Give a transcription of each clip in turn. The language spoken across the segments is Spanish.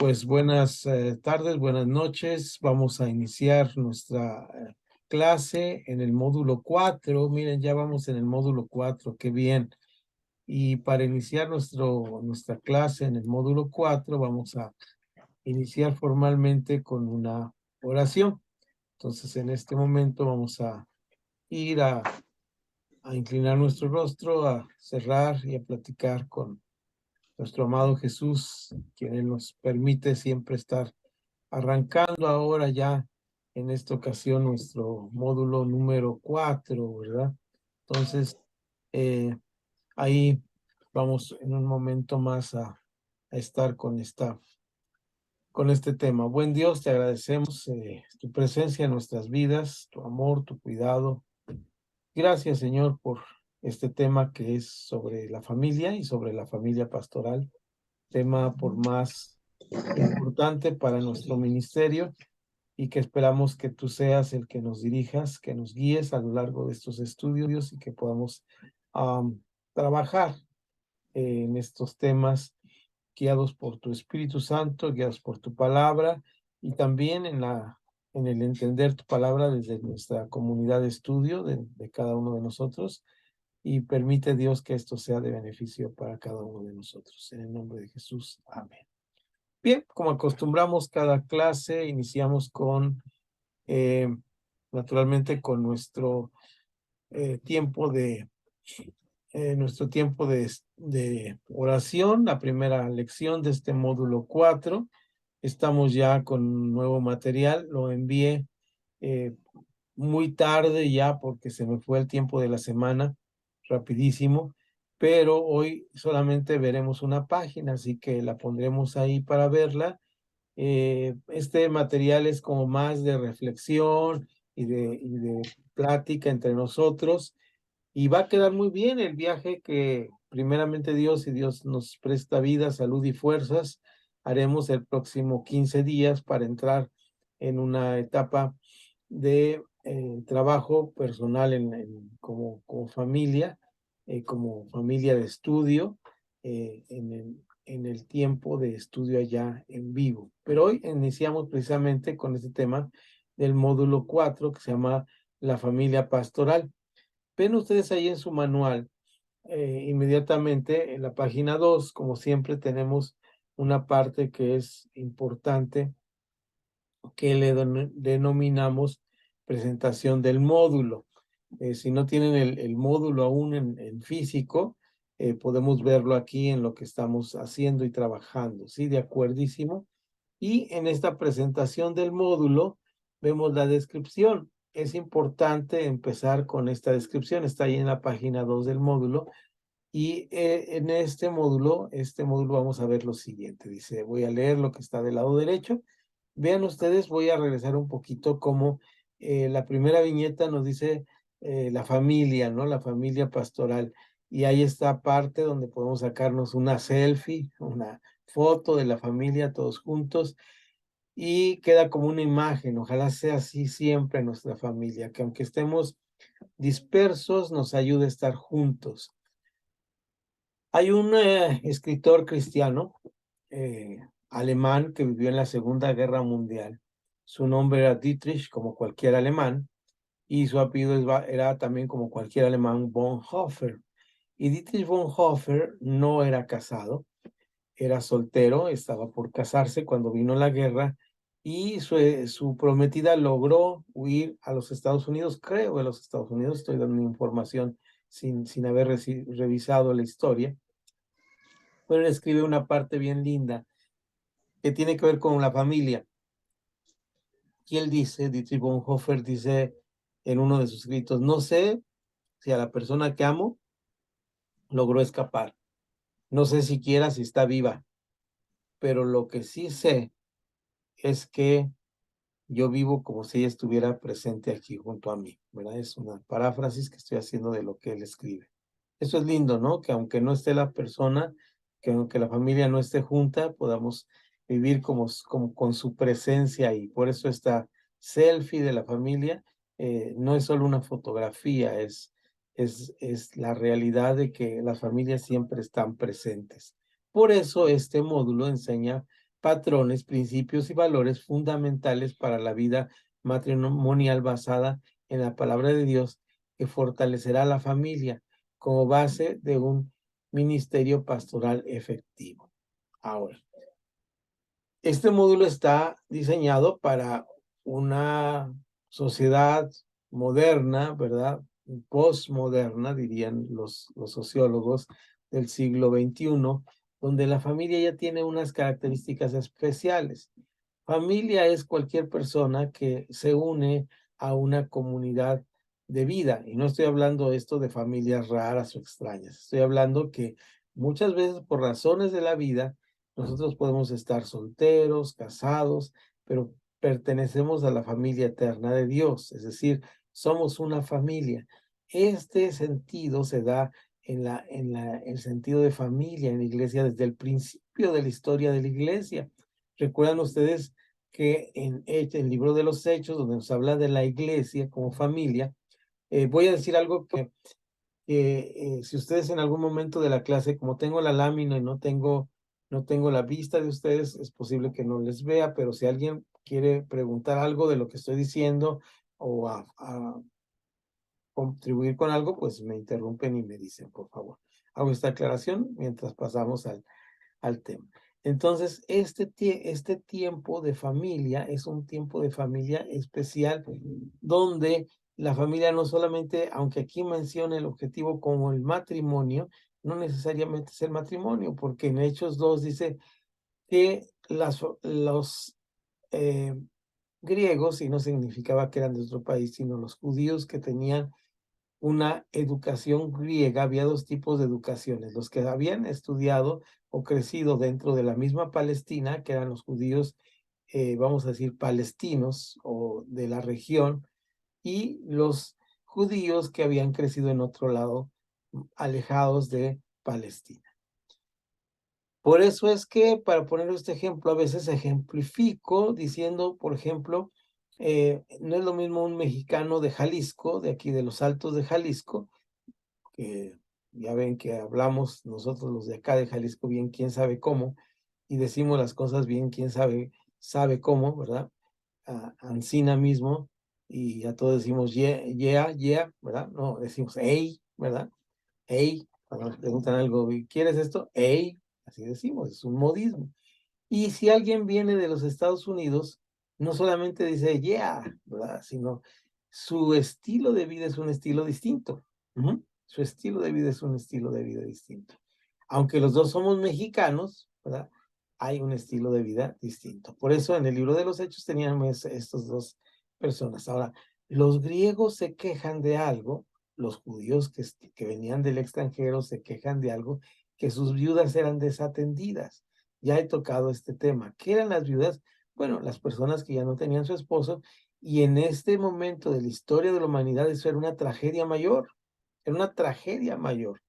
Pues buenas tardes, buenas noches. Vamos a iniciar nuestra clase en el módulo 4. Miren, ya vamos en el módulo 4, qué bien. Y para iniciar nuestra clase en el módulo 4, vamos a iniciar formalmente con una oración. Entonces, en este momento vamos a ir a inclinar nuestro rostro, a cerrar y a platicar con nuestro amado Jesús, quien Él nos permite siempre estar arrancando ahora ya en esta ocasión nuestro módulo número 4, ¿verdad? Entonces, ahí vamos en un momento más a estar con este tema. Buen Dios, te agradecemos tu presencia en nuestras vidas, tu amor, tu cuidado. Gracias, Señor, por este tema que es sobre la familia y sobre la familia pastoral, tema por más importante para nuestro ministerio y que esperamos que tú seas el que nos dirijas, que nos guíes a lo largo de estos estudios y que podamos trabajar en estos temas guiados por tu Espíritu Santo, guiados por tu palabra y también en el entender tu palabra desde nuestra comunidad de estudio de cada uno de nosotros, y permite Dios que esto sea de beneficio para cada uno de nosotros. En el nombre de Jesús. Amén. Bien, como acostumbramos cada clase, iniciamos con, naturalmente, con tiempo de oración, la primera lección de este módulo 4. Estamos ya con un nuevo material, lo envié muy tarde ya porque se me fue el tiempo de la semana, rapidísimo, pero hoy solamente veremos una página, así que la pondremos ahí para verla. Este material es como más de reflexión y de plática entre nosotros, y va a quedar muy bien el viaje que primeramente Dios, y Dios nos presta vida, salud y fuerzas, haremos el próximo 15 días para entrar en una etapa de trabajo personal como familia, como familia de estudio, en el tiempo de estudio allá en vivo. Pero hoy iniciamos precisamente con este tema del módulo 4 que se llama la familia pastoral. Ven ustedes ahí en su manual, inmediatamente en la página 2, como siempre tenemos una parte que es importante, que le denominamos presentación del módulo. Si no tienen el módulo aún en físico, podemos verlo aquí en lo que estamos haciendo y trabajando, ¿sí? De acuerdísimo. Y en esta presentación del módulo vemos la descripción. Es importante empezar con esta descripción, está ahí en la página 2 del módulo. Y en este módulo vamos a ver lo siguiente. Dice, voy a leer lo que está del lado derecho. Vean ustedes, voy a regresar un poquito como la primera viñeta nos dice la familia, ¿no? La familia pastoral. Y ahí está parte donde podemos sacarnos una selfie, una foto de la familia todos juntos, y queda como una imagen. Ojalá sea así siempre nuestra familia, que aunque estemos dispersos, nos ayude a estar juntos. Hay un escritor cristiano alemán que vivió en la Segunda Guerra Mundial. Su nombre era Dietrich, como cualquier alemán, y su apellido era también como cualquier alemán, Bonhoeffer. Y Dietrich Bonhoeffer no era casado, era soltero, estaba por casarse cuando vino la guerra, y su prometida logró huir a los Estados Unidos, creo que a los Estados Unidos, estoy dando información sin haber revisado la historia. Pero él escribe una parte bien linda que tiene que ver con la familia. Y él dice, Dietrich Bonhoeffer dice en uno de sus escritos, no sé si a la persona que amo logró escapar. No sé siquiera si está viva, pero lo que sí sé es que yo vivo como si ella estuviera presente aquí junto a mí, ¿verdad? Es una paráfrasis que estoy haciendo de lo que él escribe. Eso es lindo, ¿no? Que aunque no esté la persona, que aunque la familia no esté junta, podamos vivir como con su presencia, y por eso esta selfie de la familia no es solo una fotografía, es la realidad de que las familias siempre están presentes. Por eso este módulo enseña patrones, principios y valores fundamentales para la vida matrimonial basada en la palabra de Dios, que fortalecerá la familia como base de un ministerio pastoral efectivo. Ahora, este módulo está diseñado para una sociedad moderna, ¿verdad? Postmoderna, dirían los sociólogos del siglo XXI, donde la familia ya tiene unas características especiales. Familia es cualquier persona que se une a una comunidad de vida. Y no estoy hablando esto de familias raras o extrañas. Estoy hablando que muchas veces por razones de la vida, nosotros podemos estar solteros, casados, pero pertenecemos a la familia eterna de Dios. Es decir, somos una familia. Este sentido se da el sentido de familia en la iglesia desde el principio de la historia de la iglesia. ¿Recuerdan ustedes que en el libro de los Hechos, donde nos habla de la iglesia como familia, voy a decir algo que si ustedes en algún momento de la clase, como tengo la lámina y no tengo la vista de ustedes, es posible que no les vea, pero si alguien quiere preguntar algo de lo que estoy diciendo o a contribuir con algo, pues me interrumpen y me dicen, por favor. Hago esta aclaración mientras pasamos al tema. Entonces, este tiempo de familia es un tiempo de familia especial donde la familia no solamente, aunque aquí menciona el objetivo como el matrimonio, no necesariamente es el matrimonio, porque en Hechos 2 dice que los griegos, y no significaba que eran de otro país, sino los judíos que tenían una educación griega, había dos tipos de educaciones, los que habían estudiado o crecido dentro de la misma Palestina, que eran los judíos, vamos a decir, palestinos o de la región, y los judíos que habían crecido en otro lado, alejados de Palestina. Por eso es que, para poner este ejemplo, a veces ejemplifico diciendo, por ejemplo, no es lo mismo un mexicano de Jalisco, de aquí de los Altos de Jalisco, que ya ven que hablamos nosotros los de acá de Jalisco bien quién sabe cómo, y decimos las cosas bien quién sabe cómo, ¿verdad? Ancina mismo, y a todos decimos yeah, ¿verdad? No, decimos hey, ¿verdad? Hey, cuando nos preguntan algo, ¿quieres esto? Hey, así decimos, es un modismo. Y si alguien viene de los Estados Unidos, no solamente dice yeah, ¿verdad? Sino su estilo de vida es un estilo distinto. Su estilo de vida es un estilo de vida distinto. Aunque los dos somos mexicanos, ¿verdad? Hay un estilo de vida distinto. Por eso en el libro de los Hechos teníamos estas dos personas. Ahora, los griegos se quejan de algo, los judíos que venían del extranjero se quejan de algo, que sus viudas eran desatendidas. Ya he tocado este tema. ¿Qué eran las viudas? Bueno, las personas que ya no tenían su esposo, y en este momento de la historia de la humanidad eso era una tragedia mayor, era una tragedia mayor.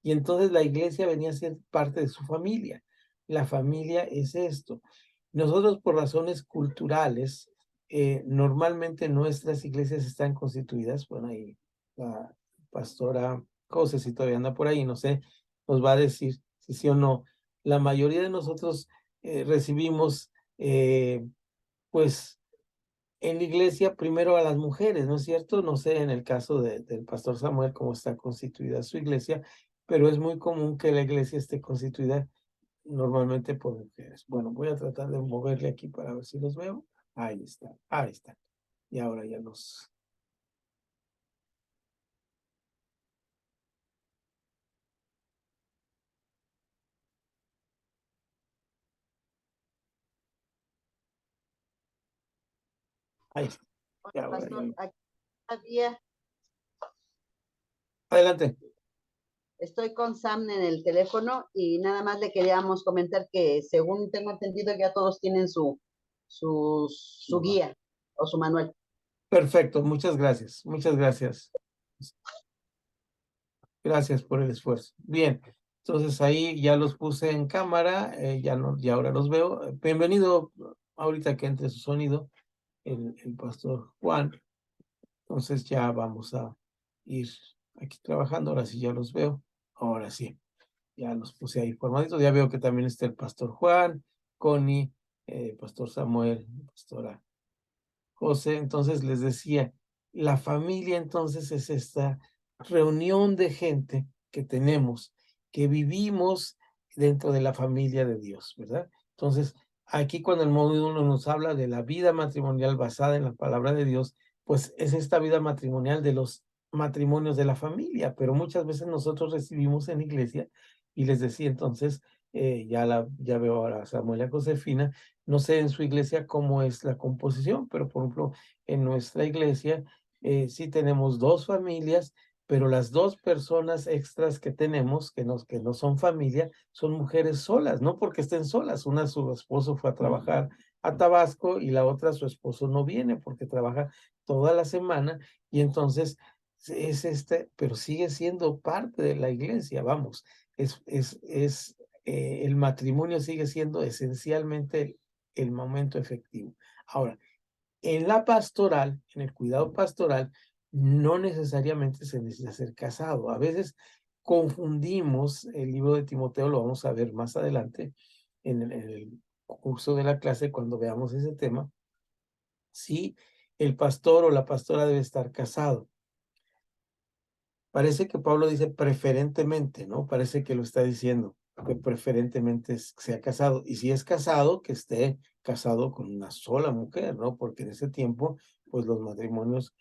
Y entonces la iglesia venía a ser parte de su familia. La familia es esto. Nosotros por razones culturales, normalmente nuestras iglesias están constituidas, bueno, ahí la pastora José, si todavía anda por ahí, no sé, nos va a decir si sí o no. La mayoría de nosotros recibimos, pues, en la iglesia primero a las mujeres, ¿no es cierto? No sé en el caso del pastor Samuel cómo está constituida su iglesia, pero es muy común que la iglesia esté constituida normalmente por mujeres. Bueno, voy a tratar de moverle aquí para ver si los veo. Ahí está, ahí está. Y ahora ya los... Ahí está. Y ahora ya... Pastor, aquí todavía Adelante. estoy con Sam en el teléfono y nada más le queríamos comentar que según tengo entendido ya todos tienen su guía o su manual. Perfecto, muchas gracias. Muchas gracias. Gracias por el esfuerzo. Bien, entonces ahí ya los puse en cámara, ya no, ya ahora los veo. Bienvenido ahorita que entre su sonido, el pastor Juan. Entonces ya vamos a ir aquí trabajando. Ahora sí ya los veo. Ahora sí, ya los puse ahí formaditos. Ya veo que también está el pastor Juan, Connie, Pastor Samuel, Pastora José, entonces les decía, la familia entonces es esta reunión de gente que tenemos, que vivimos dentro de la familia de Dios, ¿verdad? Entonces, aquí cuando el módulo nos habla de la vida matrimonial basada en la palabra de Dios, pues es esta vida matrimonial de los matrimonios de la familia, pero muchas veces nosotros recibimos en la iglesia y les decía entonces, ya veo ahora a Samuel y a Josefina, no sé en su iglesia cómo es la composición, pero por ejemplo, en nuestra iglesia sí tenemos dos familias, pero las dos personas extras que tenemos, que no son familia, son mujeres solas, no porque estén solas. Una, su esposo fue a trabajar a Tabasco y la otra, su esposo no viene porque trabaja toda la semana y entonces es pero sigue siendo parte de la iglesia, vamos, el matrimonio sigue siendo esencialmente el momento efectivo. Ahora, en la pastoral, en el cuidado pastoral, no necesariamente se necesita ser casado. A veces confundimos el libro de Timoteo, lo vamos a ver más adelante en el curso de la clase cuando veamos ese tema, si el pastor o la pastora debe estar casado. Parece que Pablo dice preferentemente, ¿no? Parece que lo está diciendo, que preferentemente sea casado. Y si es casado, que esté casado con una sola mujer, ¿no? Porque en ese tiempo, pues los matrimonios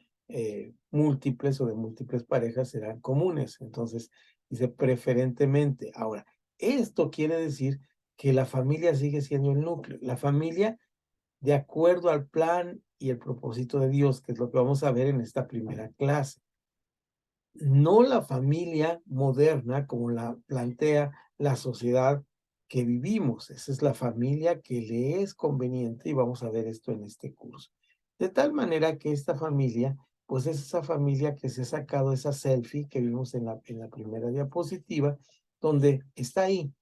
múltiples o de múltiples parejas eran comunes. Entonces, dice preferentemente. Ahora, esto quiere decir que la familia sigue siendo el núcleo. La familia, de acuerdo al plan y el propósito de Dios, que es lo que vamos a ver en esta primera clase. No la familia moderna como la plantea la sociedad que vivimos. Esa es la familia que le es conveniente y vamos a ver esto en este curso. De tal manera que esta familia, pues es esa familia que se ha sacado esa selfie que vimos en la primera diapositiva, donde está ahí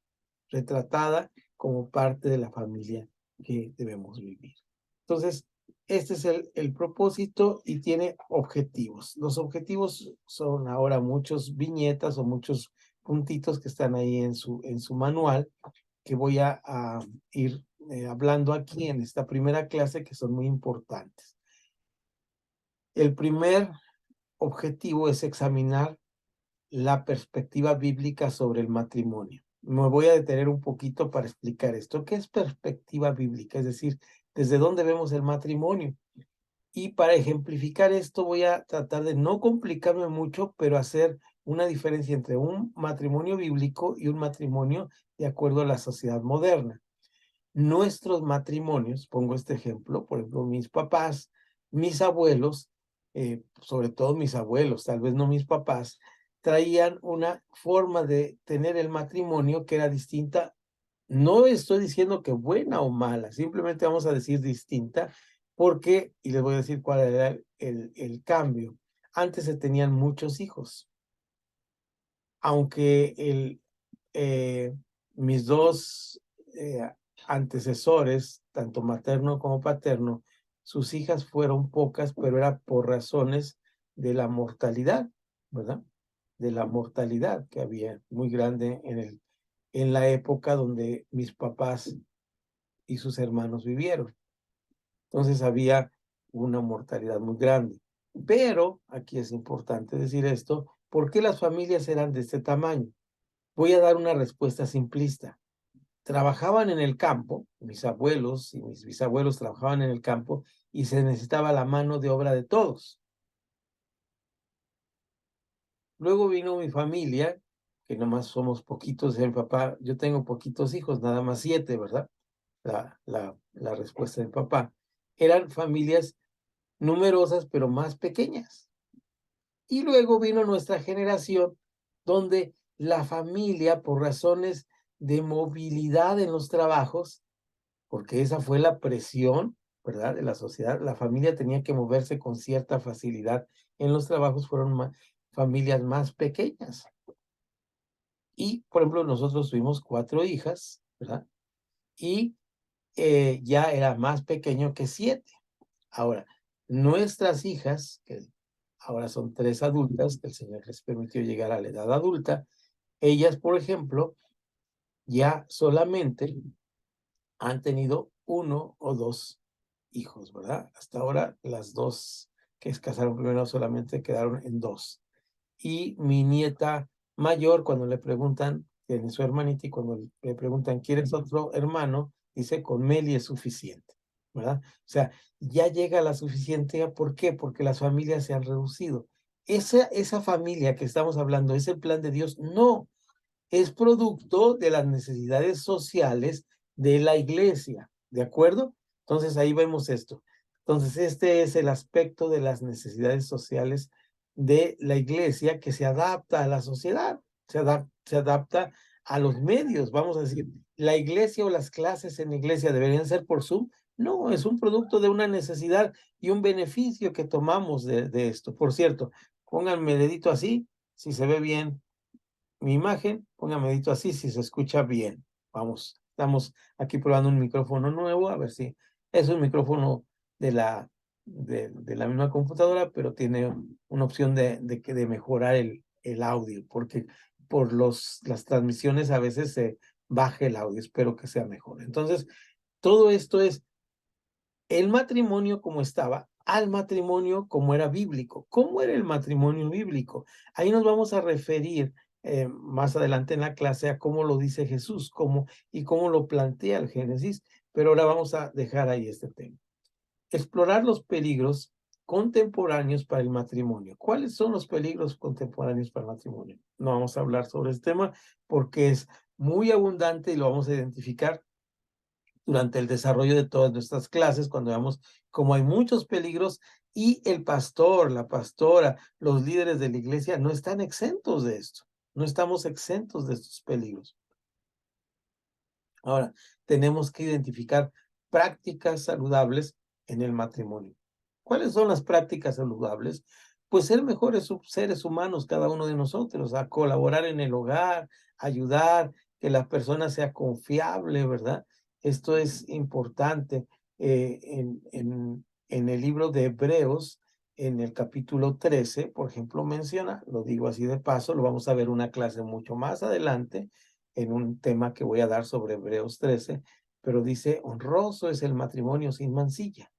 retratada como parte de la familia que debemos vivir. Entonces, este es el propósito y tiene objetivos. Los objetivos son ahora muchos viñetas o muchos puntitos que están ahí en su manual, que voy a ir hablando aquí en esta primera clase, que son muy importantes. El primer objetivo es examinar la perspectiva bíblica sobre el matrimonio. Me voy a detener un poquito para explicar esto. ¿Qué es perspectiva bíblica? Es decir, ¿desde dónde vemos el matrimonio? Y para ejemplificar esto voy a tratar de no complicarme mucho, pero hacer una diferencia entre un matrimonio bíblico y un matrimonio de acuerdo a la sociedad moderna. Nuestros matrimonios, pongo este ejemplo, por ejemplo, mis papás, mis abuelos, sobre todo mis abuelos, tal vez no mis papás, traían una forma de tener el matrimonio que era distinta. No estoy diciendo que buena o mala, simplemente vamos a decir distinta, porque, y les voy a decir cuál era el cambio. Antes se tenían muchos hijos, aunque mis dos antecesores, tanto materno como paterno, sus hijas fueron pocas, pero era por razones de la mortalidad, ¿verdad? De la mortalidad que había muy grande en la época donde mis papás y sus hermanos vivieron. Entonces había una mortalidad muy grande. Pero, aquí es importante decir esto, ¿por qué las familias eran de este tamaño? Voy a dar una respuesta simplista. Trabajaban en el campo, mis abuelos y mis bisabuelos trabajaban en el campo y se necesitaba la mano de obra de todos. Luego vino mi familia, que nomás somos poquitos, mi papá, yo tengo poquitos hijos, nada más 7, ¿verdad? La respuesta del papá. Eran familias numerosas, pero más pequeñas. Y luego vino nuestra generación, donde la familia, por razones de movilidad en los trabajos, porque esa fue la presión, ¿verdad?, de la sociedad, la familia tenía que moverse con cierta facilidad en los trabajos, fueron familias más pequeñas. Y, por ejemplo, nosotros tuvimos 4 hijas, ¿verdad? Y ya era más pequeño que 7. Ahora, nuestras hijas, que ahora son 3 adultas, que el Señor les permitió llegar a la edad adulta, ellas, por ejemplo, ya solamente han tenido uno o dos hijos, ¿verdad? Hasta ahora las dos que se casaron primero solamente quedaron en dos. Y mi nieta mayor, cuando le preguntan, tiene su hermanita, y cuando le preguntan, ¿quieres otro hermano? Dice, con Meli es suficiente, ¿verdad? O sea, ya llega la suficiente. ¿Por qué? Porque las familias se han reducido. Esa familia que estamos hablando, ¿es el plan de Dios? No, es producto de las necesidades sociales de la iglesia, ¿de acuerdo? Entonces ahí vemos esto. Entonces este es el aspecto de las necesidades sociales de la iglesia que se adapta a la sociedad, se adapta a los medios. Vamos a decir, ¿la iglesia o las clases en la iglesia deberían ser por Zoom? No, es un producto de una necesidad y un beneficio que tomamos de esto. Por cierto, pónganme dedito así, si se ve bien mi imagen, póngame dedito así si se escucha bien. Vamos, estamos aquí probando un micrófono nuevo, a ver si es un micrófono de la misma computadora, pero tiene una opción de mejorar el audio, porque por las transmisiones a veces se baja el audio, espero que sea mejor. Entonces, todo esto es el matrimonio como estaba al matrimonio como era bíblico. ¿Cómo era el matrimonio bíblico? Ahí nos vamos a referir más adelante en la clase a cómo lo dice Jesús, y cómo lo plantea el Génesis, pero ahora vamos a dejar ahí este tema. Explorar los peligros contemporáneos para el matrimonio. ¿Cuáles son los peligros contemporáneos para el matrimonio? No vamos a hablar sobre este tema porque es muy abundante y lo vamos a identificar durante el desarrollo de todas nuestras clases, cuando veamos cómo hay muchos peligros y el pastor, la pastora, los líderes de la iglesia no están exentos de esto. No estamos exentos de estos peligros. Ahora, tenemos que identificar prácticas saludables en el matrimonio. ¿Cuáles son las prácticas saludables? Pues ser mejores seres humanos cada uno de nosotros, a colaborar en el hogar, ayudar, que la persona sea confiable, ¿verdad? Esto es importante. En el libro de Hebreos, en el capítulo 13, por ejemplo, menciona, lo digo así de paso, lo vamos a ver una clase mucho más adelante, en un tema que voy a dar sobre Hebreos 13, pero dice, honroso es el matrimonio sin mancilla,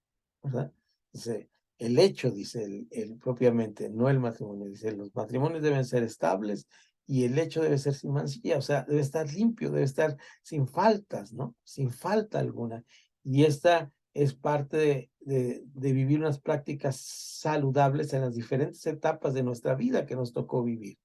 ¿verdad? Dice, el hecho, dice el propiamente, no el matrimonio, dice, los matrimonios deben ser estables y el hecho debe ser sin mancilla, o sea, debe estar limpio, debe estar sin faltas, ¿no? Sin falta alguna. Y esta es parte de vivir unas prácticas saludables en las diferentes etapas de nuestra vida que nos tocó vivir.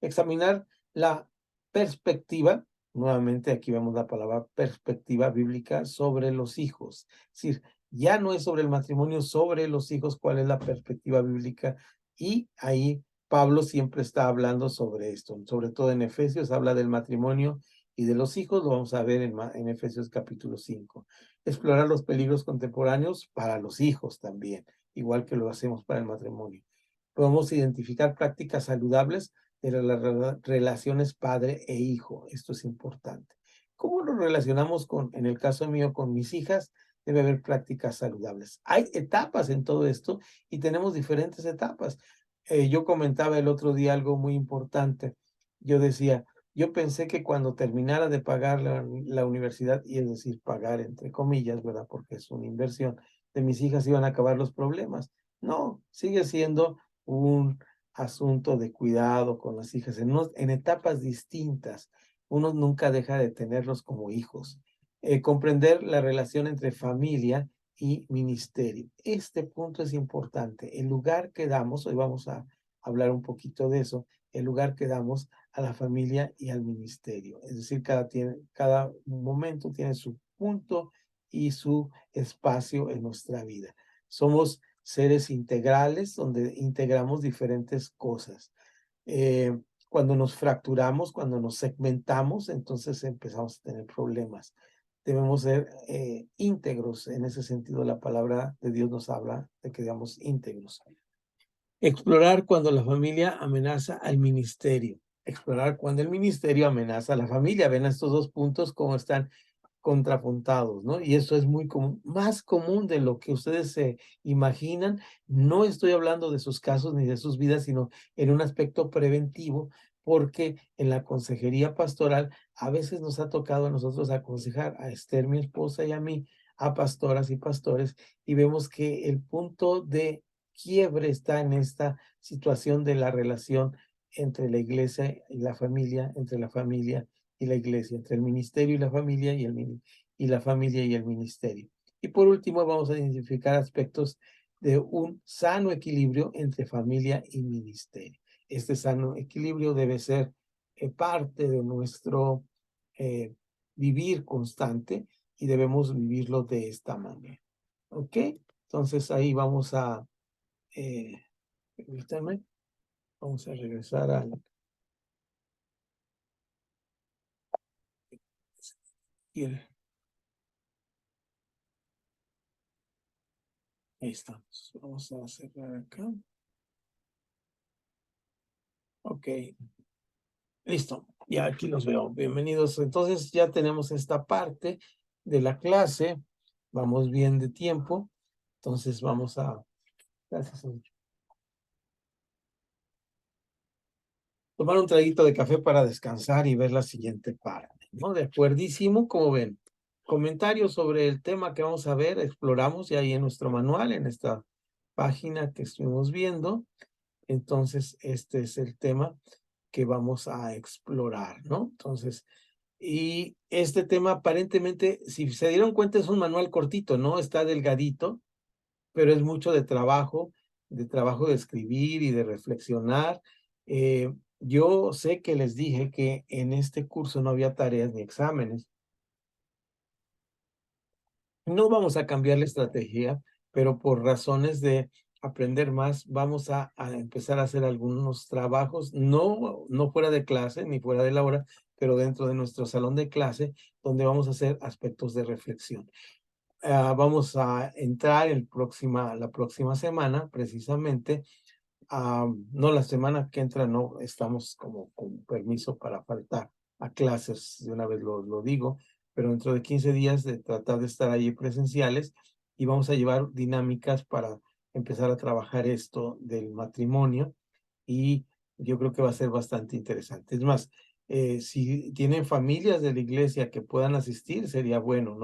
Examinar la perspectiva, nuevamente aquí vemos la palabra perspectiva bíblica sobre los hijos. Es decir, ya no es sobre el matrimonio, sobre los hijos, cuál es la perspectiva bíblica. Y ahí Pablo siempre está hablando sobre esto, sobre todo en Efesios habla del matrimonio y de los hijos, lo vamos a ver en Efesios capítulo 5. Explorar los peligros contemporáneos para los hijos también, igual que lo hacemos para el matrimonio. Podemos identificar prácticas saludables de las relaciones padre e hijo. Esto es importante. ¿Cómo nos relacionamos en el caso mío, con mis hijas? Debe haber prácticas saludables. Hay etapas en todo esto y tenemos diferentes etapas. Yo comentaba el otro día algo muy importante. Yo decía, yo pensé que cuando terminara de pagar la universidad, y es decir, pagar entre comillas, ¿verdad? Porque es una inversión, de mis hijas iban a acabar los problemas. No, sigue siendo un asunto de cuidado con las hijas en etapas distintas. Uno nunca deja de tenerlos como hijos. Comprender la relación entre familia y ministerio. Este punto es importante. El lugar que damos, hoy vamos a hablar un poquito de eso, el lugar que damos a la familia y al ministerio. Es decir, cada momento tiene su punto y su espacio en nuestra vida. Somos seres integrales donde integramos diferentes cosas. Cuando nos fracturamos, cuando nos segmentamos, entonces empezamos a tener problemas. Debemos ser íntegros. En ese sentido, la palabra de Dios nos habla de que seamos íntegros. Explorar cuando la familia amenaza al ministerio. Explorar cuando el ministerio amenaza a la familia. Ven estos dos puntos cómo están contrapuntados, ¿no? Y eso es muy común, más común de lo que ustedes se imaginan. No estoy hablando de sus casos ni de sus vidas, sino en un aspecto preventivo, porque en la consejería pastoral a veces nos ha tocado a nosotros aconsejar a Esther, mi esposa, y a mí a pastoras y pastores, y vemos que el punto de quiebre está en esta situación de la relación entre la iglesia y la familia, entre la familia y la iglesia, entre el ministerio y la familia y la familia y el ministerio. Y por último, vamos a identificar aspectos de un sano equilibrio entre familia y ministerio. Este sano equilibrio debe ser parte de nuestro vivir constante y debemos vivirlo de esta manera. ¿Ok? Entonces ahí vamos a, permítanme, vamos a regresar al... Ahí estamos. Vamos a cerrar acá. Ok. Listo. Ya aquí los veo. Bienvenidos. Entonces ya tenemos esta parte de la clase. Vamos bien de tiempo. Entonces vamos a... Gracias. Tomar un traguito de café para descansar y ver la siguiente parte, ¿no? De acuerdísimo, como ven. Comentarios sobre el tema que vamos a ver, exploramos ya ahí en nuestro manual, en esta página que estuvimos viendo. Entonces, este es el tema que vamos a explorar, ¿no? Entonces, y este tema aparentemente, si se dieron cuenta, es un manual cortito, ¿no? Está delgadito, pero es mucho de trabajo de escribir y de reflexionar. Yo sé que les dije que en este curso no había tareas ni exámenes. No vamos a cambiar la estrategia, pero por razones de aprender más, vamos a empezar a hacer algunos trabajos, no fuera de clase ni fuera de la hora, pero dentro de nuestro salón de clase, donde vamos a hacer aspectos de reflexión. Vamos a entrar la próxima semana, precisamente. No, la semana que entra no estamos como con permiso para faltar a clases, de una vez lo digo, pero dentro de 15 días de tratar de estar allí presenciales y vamos a llevar dinámicas para empezar a trabajar esto del matrimonio y yo creo que va a ser bastante interesante. Es más, si tienen familias de la iglesia que puedan asistir, sería bueno.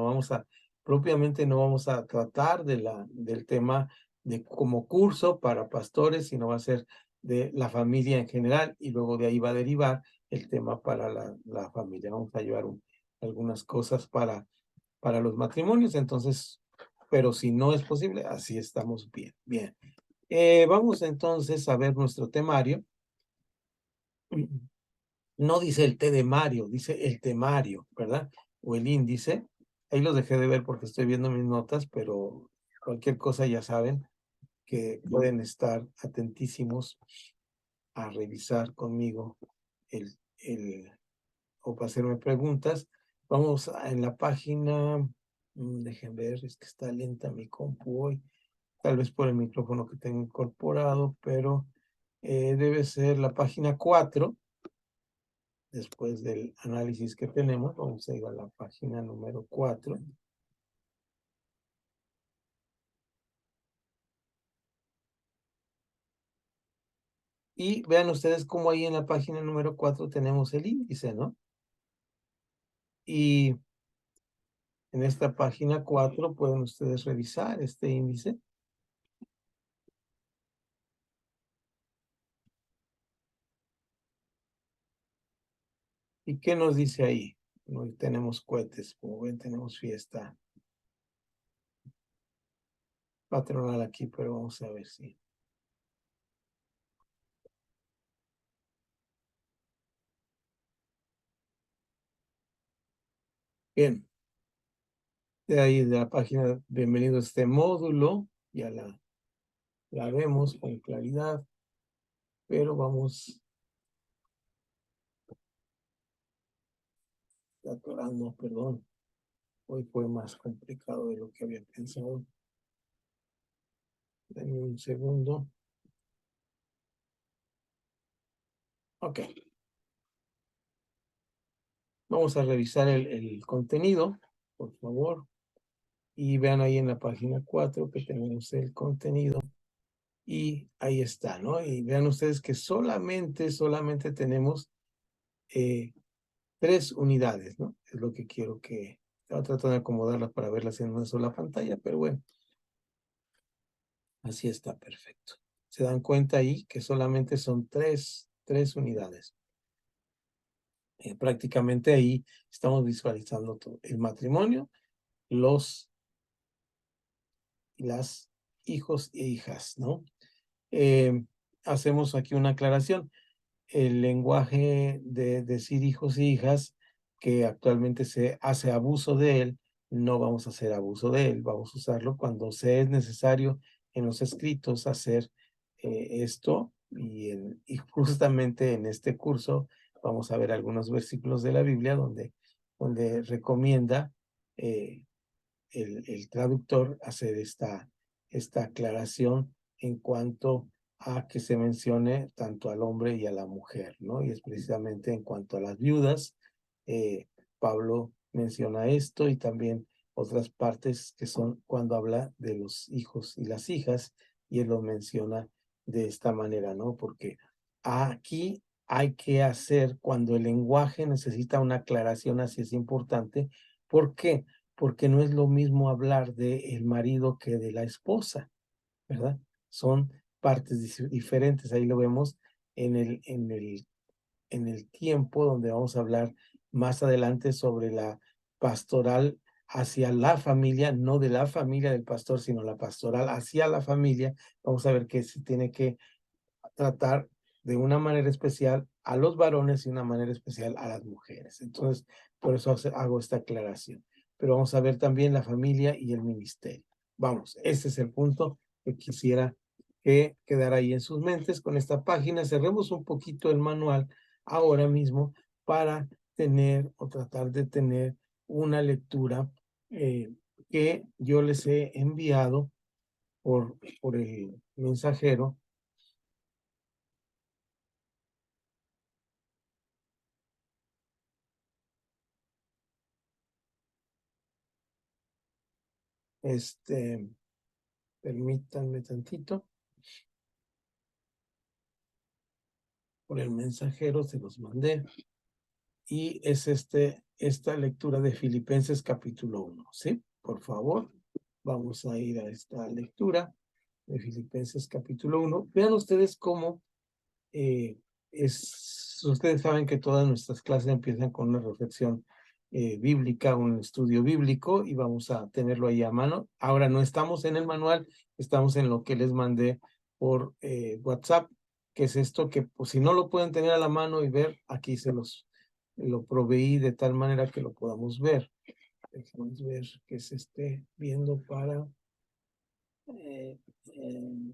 Propiamente no vamos a tratar del tema de como curso para pastores, sino va a ser de la familia en general y luego de ahí va a derivar el tema para la familia. Vamos a llevar algunas cosas para los matrimonios, entonces, pero si no es posible, así estamos bien. Bien. Vamos entonces a ver nuestro temario. No dice el té de Mario, dice el temario, ¿verdad? O el índice. Ahí los dejé de ver porque estoy viendo mis notas, pero cualquier cosa ya saben que pueden estar atentísimos a revisar conmigo o para hacerme preguntas. Vamos en la página, dejen ver, es que está lenta mi compu hoy, tal vez por el micrófono que tengo incorporado, pero debe ser la página 4. Después del análisis que tenemos, vamos a ir a la página número 4. Y vean ustedes cómo ahí en la página número 4 tenemos el índice, ¿no? Y en esta página 4 pueden ustedes revisar este índice. ¿Y qué nos dice ahí? Hoy tenemos cohetes, como ven, tenemos fiesta patronal aquí, pero vamos a ver si. Bien. De ahí de la página, bienvenido a este módulo, ya la vemos con claridad, pero vamos atorando, perdón. Hoy fue más complicado de lo que había pensado. Denme un segundo. Ok. Vamos a revisar el contenido, por favor. Y vean ahí en la página 4 que tenemos el contenido. Y ahí está, ¿no? Y vean ustedes que solamente tenemos 3 unidades, ¿no? Es lo que quiero que Estaba tratando de acomodarlas para verlas en una sola pantalla, pero bueno, así está perfecto. Se dan cuenta ahí que solamente son tres unidades. Prácticamente ahí estamos visualizando todo. El matrimonio, los y las hijos e hijas, ¿no? Hacemos aquí una aclaración. El lenguaje de decir hijos y hijas, que actualmente se hace abuso de él, no vamos a hacer abuso de él, vamos a usarlo cuando sea es necesario en los escritos hacer esto y justamente en este curso vamos a ver algunos versículos de la Biblia donde recomienda el traductor hacer esta aclaración en cuanto a que se mencione tanto al hombre y a la mujer, ¿no? Y es precisamente en cuanto a las viudas, Pablo menciona esto y también otras partes que son cuando habla de los hijos y las hijas, y él lo menciona de esta manera, ¿no? Porque aquí hay que hacer, cuando el lenguaje necesita una aclaración, así es importante. ¿Por qué? Porque no es lo mismo hablar del marido que de la esposa, ¿verdad? Son partes diferentes. Ahí lo vemos en el tiempo donde vamos a hablar más adelante sobre la pastoral hacia la familia, no de la familia del pastor, sino la pastoral hacia la familia. Vamos a ver que se tiene que tratar de una manera especial a los varones y una manera especial a las mujeres. Entonces, por eso hago esta aclaración. Pero vamos a ver también la familia y el ministerio. Vamos, ese es el punto que quisiera que quedara ahí en sus mentes con esta página. Cerremos un poquito el manual ahora mismo para tener o tratar de tener una lectura que yo les he enviado por el mensajero. Permítanme tantito. Por el mensajero se los mandé. Y es esta lectura de Filipenses capítulo 1, ¿sí? Por favor, vamos a ir a esta lectura de Filipenses capítulo 1. Vean ustedes cómo ustedes saben que todas nuestras clases empiezan con una reflexión bíblica, un estudio bíblico, y vamos a tenerlo ahí a mano. Ahora no estamos en el manual, estamos en lo que les mandé por WhatsApp, que es esto que pues, si no lo pueden tener a la mano y ver, aquí lo proveí de tal manera que lo podamos ver. Vamos a ver que se esté viendo para... eh, eh,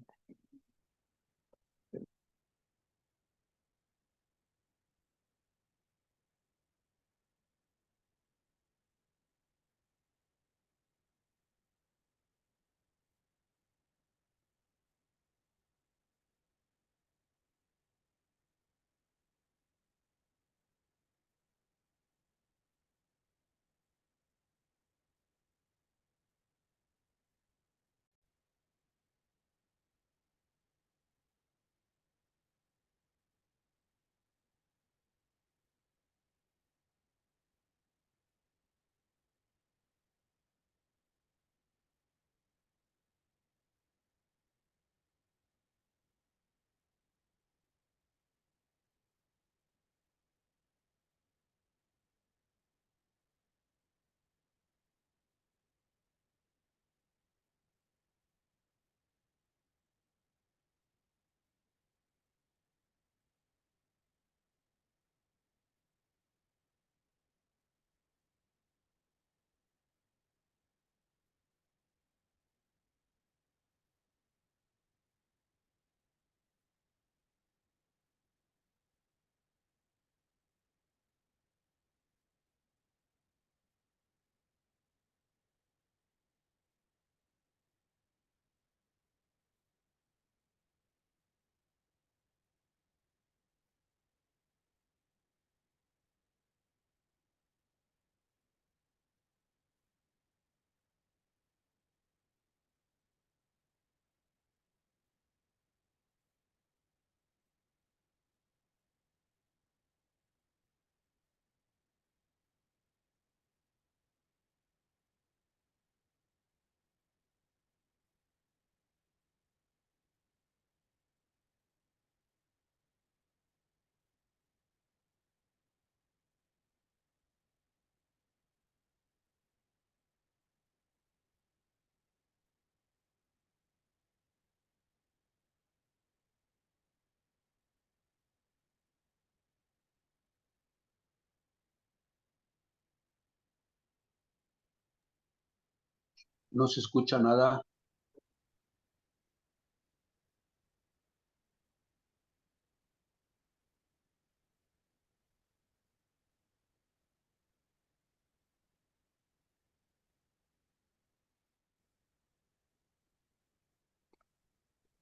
No se escucha nada.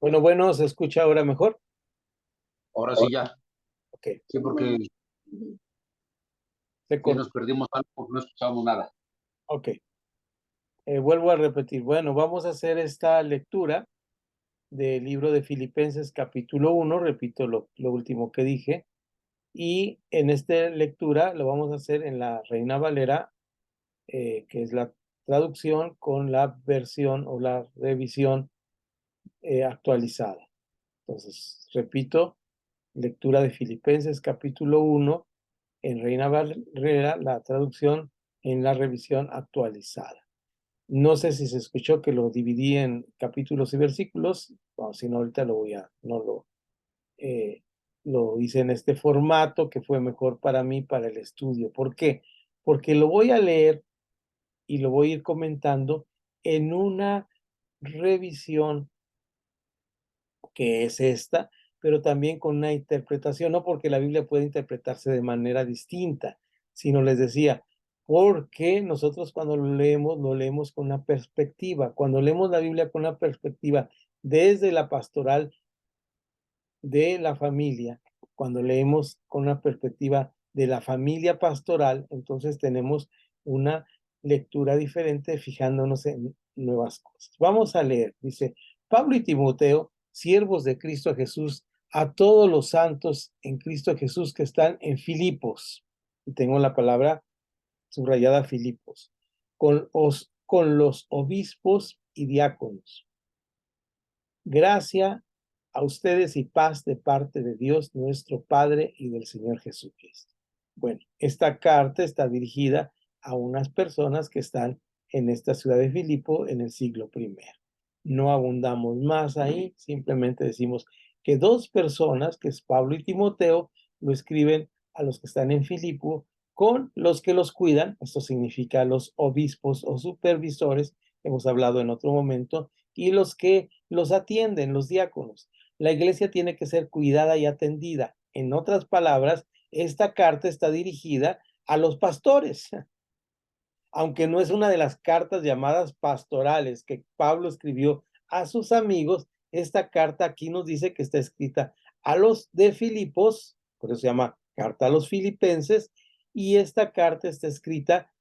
Bueno, ¿se escucha ahora mejor? Ahora sí ya. Ok, Sí, porque se sí cortó. nos perdimos algo porque no escuchamos nada. Ok, vuelvo a repetir. Bueno, vamos a hacer esta lectura del libro de Filipenses capítulo 1, repito lo último que dije, y en esta lectura lo vamos a hacer en la Reina Valera, que es la traducción con la versión o la revisión actualizada. Entonces, repito, lectura de Filipenses capítulo 1 en Reina Valera, la traducción en la revisión actualizada. No sé si se escuchó que lo dividí en capítulos y versículos, bueno, si no ahorita lo hice en este formato que fue mejor para mí para el estudio. ¿Por qué? Porque lo voy a leer y lo voy a ir comentando en una revisión que es esta, pero también con una interpretación, no porque la Biblia puede interpretarse de manera distinta, sino les decía, porque nosotros cuando lo leemos con una perspectiva. Cuando leemos la Biblia con una perspectiva desde la pastoral de la familia, cuando leemos con una perspectiva de la familia pastoral, entonces tenemos una lectura diferente fijándonos en nuevas cosas. Vamos a leer, dice Pablo y Timoteo, siervos de Cristo Jesús, a todos los santos en Cristo Jesús que están en Filipos. Y tengo la palabra subrayada Filipos, con los obispos y diáconos. Gracia a ustedes y paz de parte de Dios nuestro Padre y del Señor Jesucristo. Bueno, esta carta está dirigida a unas personas que están en esta ciudad de Filipo en el siglo I. No abundamos más ahí, simplemente decimos que dos personas, que es Pablo y Timoteo, lo escriben a los que están en Filipo con los que los cuidan. Esto significa los obispos o supervisores, hemos hablado en otro momento, y los que los atienden, los diáconos. La iglesia tiene que ser cuidada y atendida. En otras palabras, esta carta está dirigida a los pastores, aunque no es una de las cartas llamadas pastorales que Pablo escribió a sus amigos. Esta carta aquí nos dice que está escrita a los de Filipos, por eso se llama carta a los filipenses, y esta carta está escrita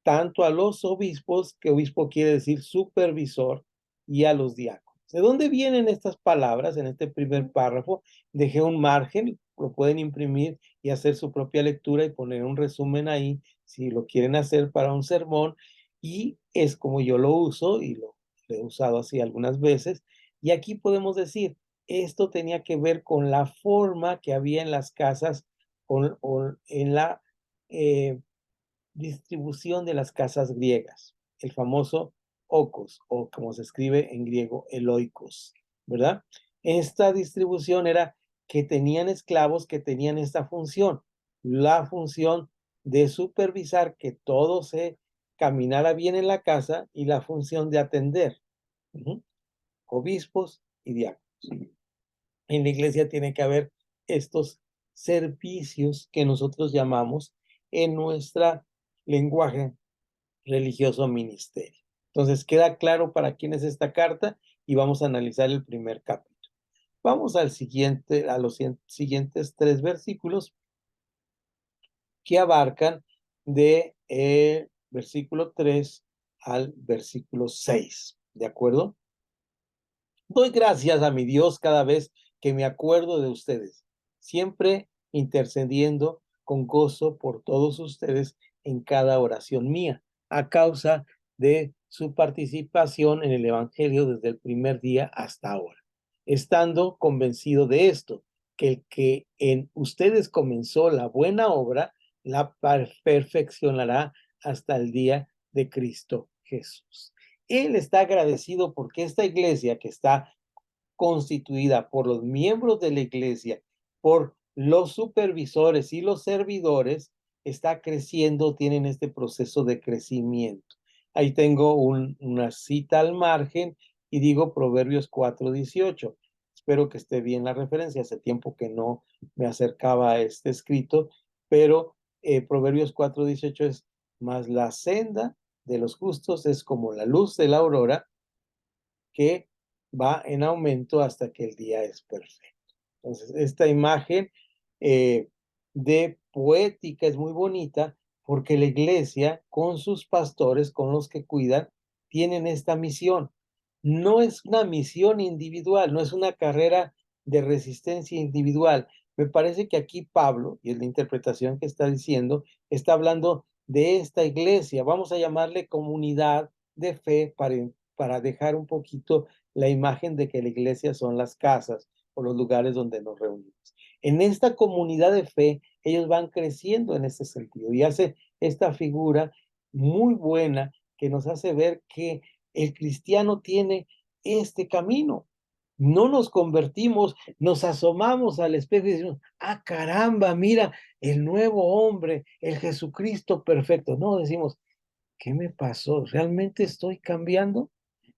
tanto a los obispos, que obispo quiere decir supervisor, y a los diáconos. ¿De dónde vienen estas palabras en este primer párrafo? Dejé un margen, lo pueden imprimir y hacer su propia lectura y poner un resumen ahí, si lo quieren hacer para un sermón, y es como yo lo uso, y lo he usado así algunas veces, y aquí podemos decir, esto tenía que ver con la forma que había en las casas, o en la distribución de las casas griegas, el famoso okos, o como se escribe en griego, el oikos, ¿verdad? Esta distribución era que tenían esclavos que tenían esta función, la función de supervisar que todo se caminara bien en la casa y la función de atender, obispos y diáconos. En la iglesia tiene que haber estos servicios que nosotros llamamos en nuestra lenguaje religioso ministerio. Entonces, queda claro para quién es esta carta y vamos a analizar el primer capítulo. Vamos a los siguientes 3 versículos que abarcan de versículo 3 al versículo 6. ¿De acuerdo? Doy gracias a mi Dios cada vez que me acuerdo de ustedes, siempre intercediendo con gozo por todos ustedes en cada oración mía, a causa de su participación en el Evangelio desde el primer día hasta ahora, estando convencido de esto, que el que en ustedes comenzó la buena obra, la perfeccionará hasta el día de Cristo Jesús. Él está agradecido porque esta iglesia, que está constituida por los miembros de la iglesia, por los supervisores y los servidores, está creciendo, tienen este proceso de crecimiento. Ahí tengo una cita al margen y digo Proverbios 4:18. Espero que esté bien la referencia. Hace tiempo que no me acercaba a este escrito, pero Proverbios 4:18 es: mas la senda de los justos es como la luz de la aurora, que va en aumento hasta que el día es perfecto. Entonces, esta imagen de poética es muy bonita porque la iglesia, con sus pastores, con los que cuidan, tienen esta misión. No es una misión individual, no es una carrera de resistencia individual. Me parece que aquí Pablo, y es la interpretación que está diciendo, está hablando de esta iglesia, vamos a llamarle comunidad de fe para dejar un poquito la imagen de que la iglesia son las casas o los lugares donde nos reunimos. En esta comunidad de fe, ellos van creciendo en ese sentido y hace esta figura muy buena que nos hace ver que el cristiano tiene este camino. No nos convertimos, nos asomamos al espejo y decimos: ah, caramba, mira, el nuevo hombre, el Jesucristo perfecto. No, decimos: ¿qué me pasó? ¿Realmente estoy cambiando?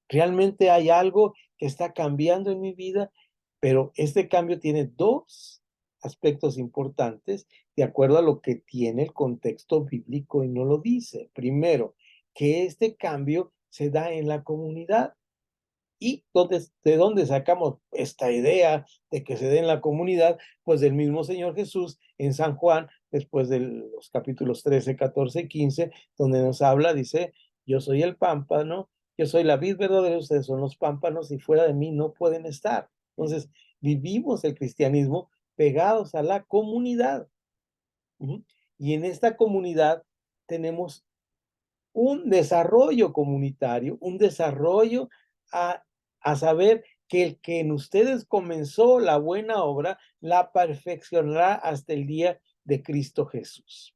¿Realmente hay algo que está cambiando en mi vida? Pero este cambio tiene dos aspectos importantes de acuerdo a lo que tiene el contexto bíblico y no lo dice. Primero, que este cambio se da en la comunidad. ¿Y de dónde sacamos esta idea de que se dé en la comunidad? Pues del mismo Señor Jesús en San Juan, después de los capítulos 13, 14 y 15, donde nos habla, dice: yo soy el pámpano, yo soy la vid verdadera, ustedes son los pámpanos, y fuera de mí no pueden estar. Entonces, vivimos el cristianismo pegados a la comunidad. Y en esta comunidad tenemos un desarrollo comunitario, un desarrollo a, a saber que el que en ustedes comenzó la buena obra, la perfeccionará hasta el día de Cristo Jesús.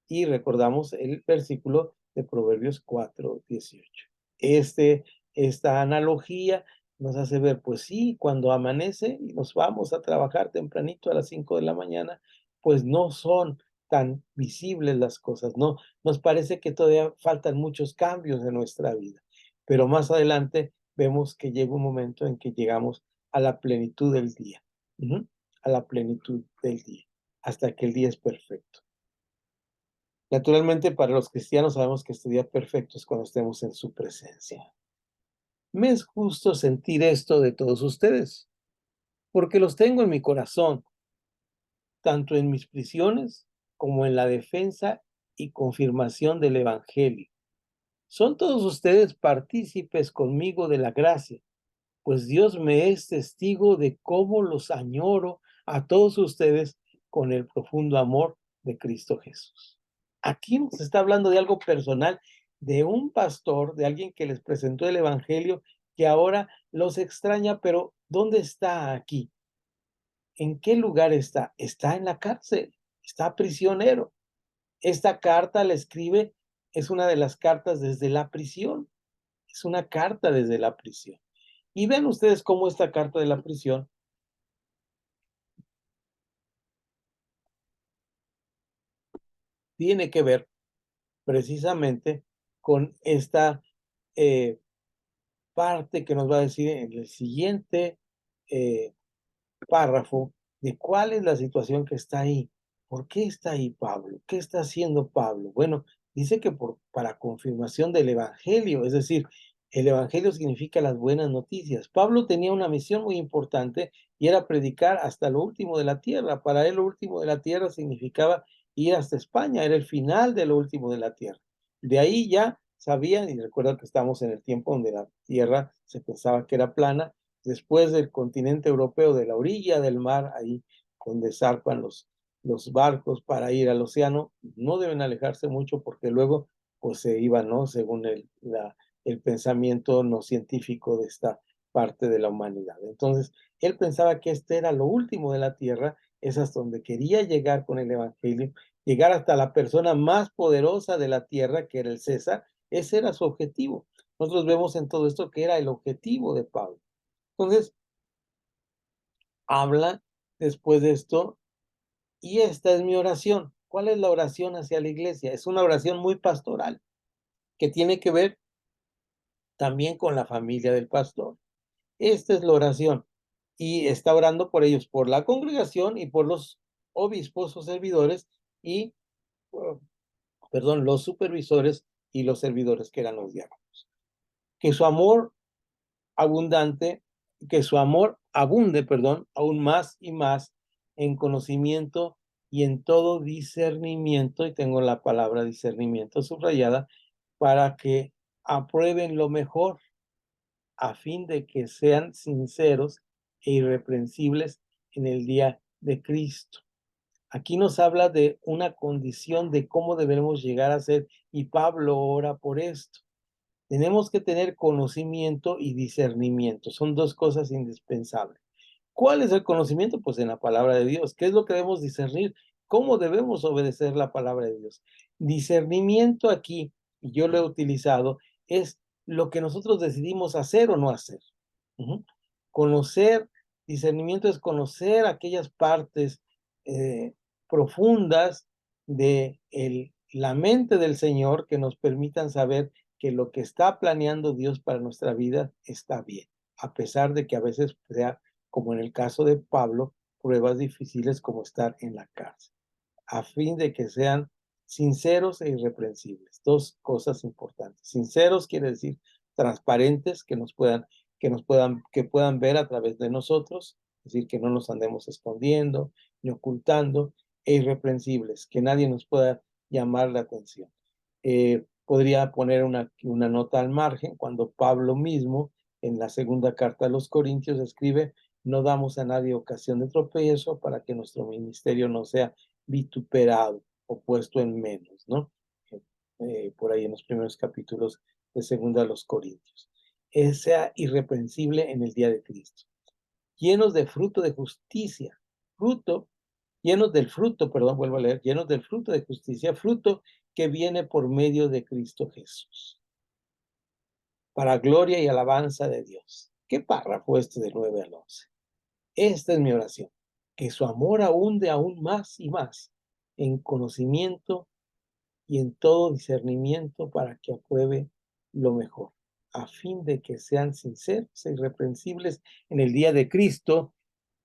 Y recordamos el versículo de Proverbios 4:18. Esta analogía nos hace ver, pues sí, cuando amanece y nos vamos a trabajar tempranito a las 5 de la mañana, pues no son tan visibles las cosas, no, nos parece que todavía faltan muchos cambios en nuestra vida, pero más adelante vemos que llega un momento en que llegamos a la plenitud del día, a la plenitud del día, hasta que el día es perfecto. Naturalmente, para los cristianos sabemos que este día perfecto es cuando estemos en su presencia. Me es justo sentir esto de todos ustedes, porque los tengo en mi corazón, tanto en mis prisiones como en la defensa y confirmación del Evangelio. Son todos ustedes partícipes conmigo de la gracia, pues Dios me es testigo de cómo los añoro a todos ustedes con el profundo amor de Cristo Jesús. Aquí nos está hablando de algo personal, de un pastor, de alguien que les presentó el Evangelio, que ahora los extraña, pero ¿dónde está aquí? ¿En qué lugar está? Está en la cárcel, está prisionero. Esta carta la escribe, es una de las cartas desde la prisión, es una carta desde la prisión. Y vean ustedes cómo esta carta de la prisión tiene que ver precisamente con esta parte que nos va a decir en el siguiente párrafo de cuál es la situación que está ahí. ¿Por qué está ahí Pablo? ¿Qué está haciendo Pablo? Bueno, dice que para confirmación del Evangelio, es decir, el Evangelio significa las buenas noticias. Pablo tenía una misión muy importante y era predicar hasta lo último de la tierra. Para él lo último de la tierra significaba ir hasta España, era el final de lo último de la tierra. De ahí ya sabían, y recuerda que estamos en el tiempo donde la tierra se pensaba que era plana, después del continente europeo, de la orilla del mar, ahí donde zarpan los barcos para ir al océano, no deben alejarse mucho porque luego pues se iban, ¿no? Según el pensamiento no científico de esta parte de la humanidad. Entonces, él pensaba que este era lo último de la tierra, es hasta donde quería llegar con el Evangelio, llegar hasta la persona más poderosa de la tierra, que era el César. Ese era su objetivo. Nosotros vemos en todo esto que era el objetivo de Pablo. Entonces, habla después de esto, y esta es mi oración. ¿Cuál es la oración hacia la iglesia? Es una oración muy pastoral, que tiene que ver también con la familia del pastor. Esta es la oración y está orando por ellos, por la congregación y por los obispos o servidores y, los supervisores y los servidores que eran los diáconos. Que su amor abundante, que su amor abunde, aún más y más en conocimiento y en todo discernimiento, y tengo la palabra discernimiento subrayada, para que aprueben lo mejor, a fin de que sean sinceros e irreprensibles en el día de Cristo. Aquí nos habla de una condición de cómo debemos llegar a ser, y Pablo ora por esto. Tenemos que tener conocimiento y discernimiento. Son dos cosas indispensables. ¿Cuál es el conocimiento? Pues en la palabra de Dios. ¿Qué es lo que debemos discernir? ¿Cómo debemos obedecer la palabra de Dios? Discernimiento aquí, y yo lo he utilizado, es lo que nosotros decidimos hacer o no hacer. Conocer, discernimiento es conocer aquellas partes profundas de la mente del Señor que nos permitan saber que lo que está planeando Dios para nuestra vida está bien, a pesar de que a veces sea, como en el caso de Pablo, pruebas difíciles como estar en la cárcel, a fin de que sean sinceros e irreprensibles. Dos cosas importantes. Sinceros quiere decir transparentes, que puedan ver a través de nosotros, es decir, que no nos andemos escondiendo ni ocultando, e irreprensibles, que nadie nos pueda llamar la atención. Podría poner una nota al margen cuando Pablo mismo en la segunda carta a los Corintios escribe: no damos a nadie ocasión de tropiezo para que nuestro ministerio no sea vituperado o puesto en menos, ¿no? Por ahí en los primeros capítulos de segunda a los Corintios. Sea irreprensible en el día de Cristo, llenos de fruto de justicia, llenos del fruto de justicia, fruto que viene por medio de Cristo Jesús, para gloria y alabanza de Dios. ¿Qué párrafo este del 9 al 11? Esta es mi oración, que su amor abunde aún más y más en conocimiento y en todo discernimiento, para que apruebe lo mejor, a fin de que sean sinceros e irreprensibles en el día de Cristo,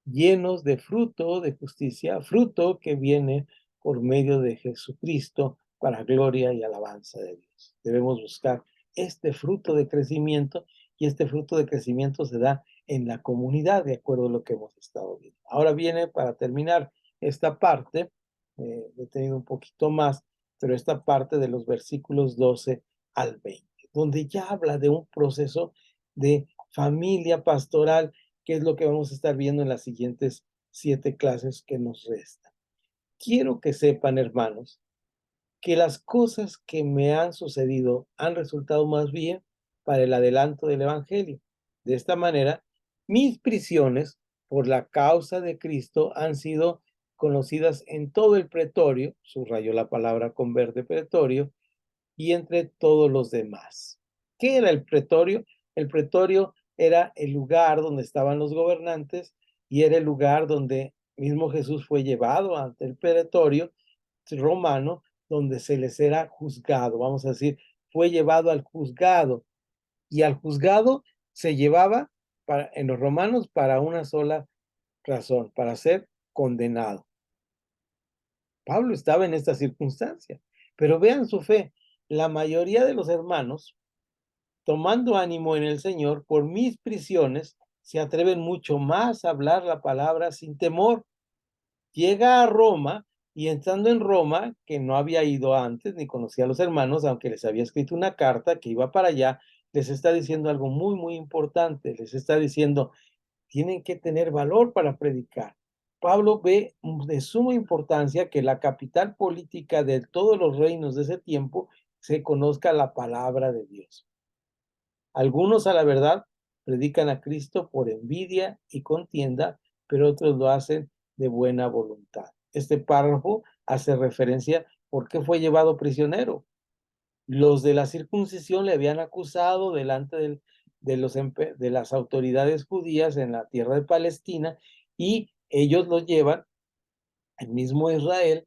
llenos de fruto de justicia, fruto que viene por medio de Jesucristo para gloria y alabanza de Dios. Debemos buscar este fruto de crecimiento, y este fruto de crecimiento se da en la comunidad, de acuerdo a lo que hemos estado viendo. Ahora viene, para terminar esta parte, he tenido un poquito más, pero esta parte de los versículos 12 al 20, donde ya habla de un proceso de familia pastoral, que es lo que vamos a estar viendo en las siguientes 7 clases que nos restan. Quiero que sepan, hermanos, que las cosas que me han sucedido han resultado más bien para el adelanto del Evangelio. De esta manera, mis prisiones por la causa de Cristo han sido conocidas en todo el pretorio, subrayó la palabra con verde, pretorio, y entre todos los demás. ¿Qué era el pretorio? El pretorio era el lugar donde estaban los gobernantes, y era el lugar donde mismo Jesús fue llevado ante el pretorio romano, donde se les era juzgado. Vamos a decir, fue llevado al juzgado, y al juzgado se llevaba en los romanos para una sola razón: para ser condenado. Pablo estaba en esta circunstancia, pero vean su fe. La mayoría de los hermanos, tomando ánimo en el Señor por mis prisiones, se atreven mucho más a hablar la palabra sin temor. Llega a Roma, y entrando en Roma, que no había ido antes ni conocía a los hermanos, aunque les había escrito una carta que iba para allá, les está diciendo algo muy, muy importante. Les está diciendo: tienen que tener valor para predicar. Pablo ve de suma importancia que la capital política de todos los reinos de ese tiempo se conozca la palabra de Dios. Algunos, a la verdad, predican a Cristo por envidia y contienda, pero otros lo hacen de buena voluntad. Este párrafo hace referencia por qué fue llevado prisionero. Los de la circuncisión le habían acusado delante de las autoridades judías en la tierra de Palestina, y ellos lo llevan. El mismo Israel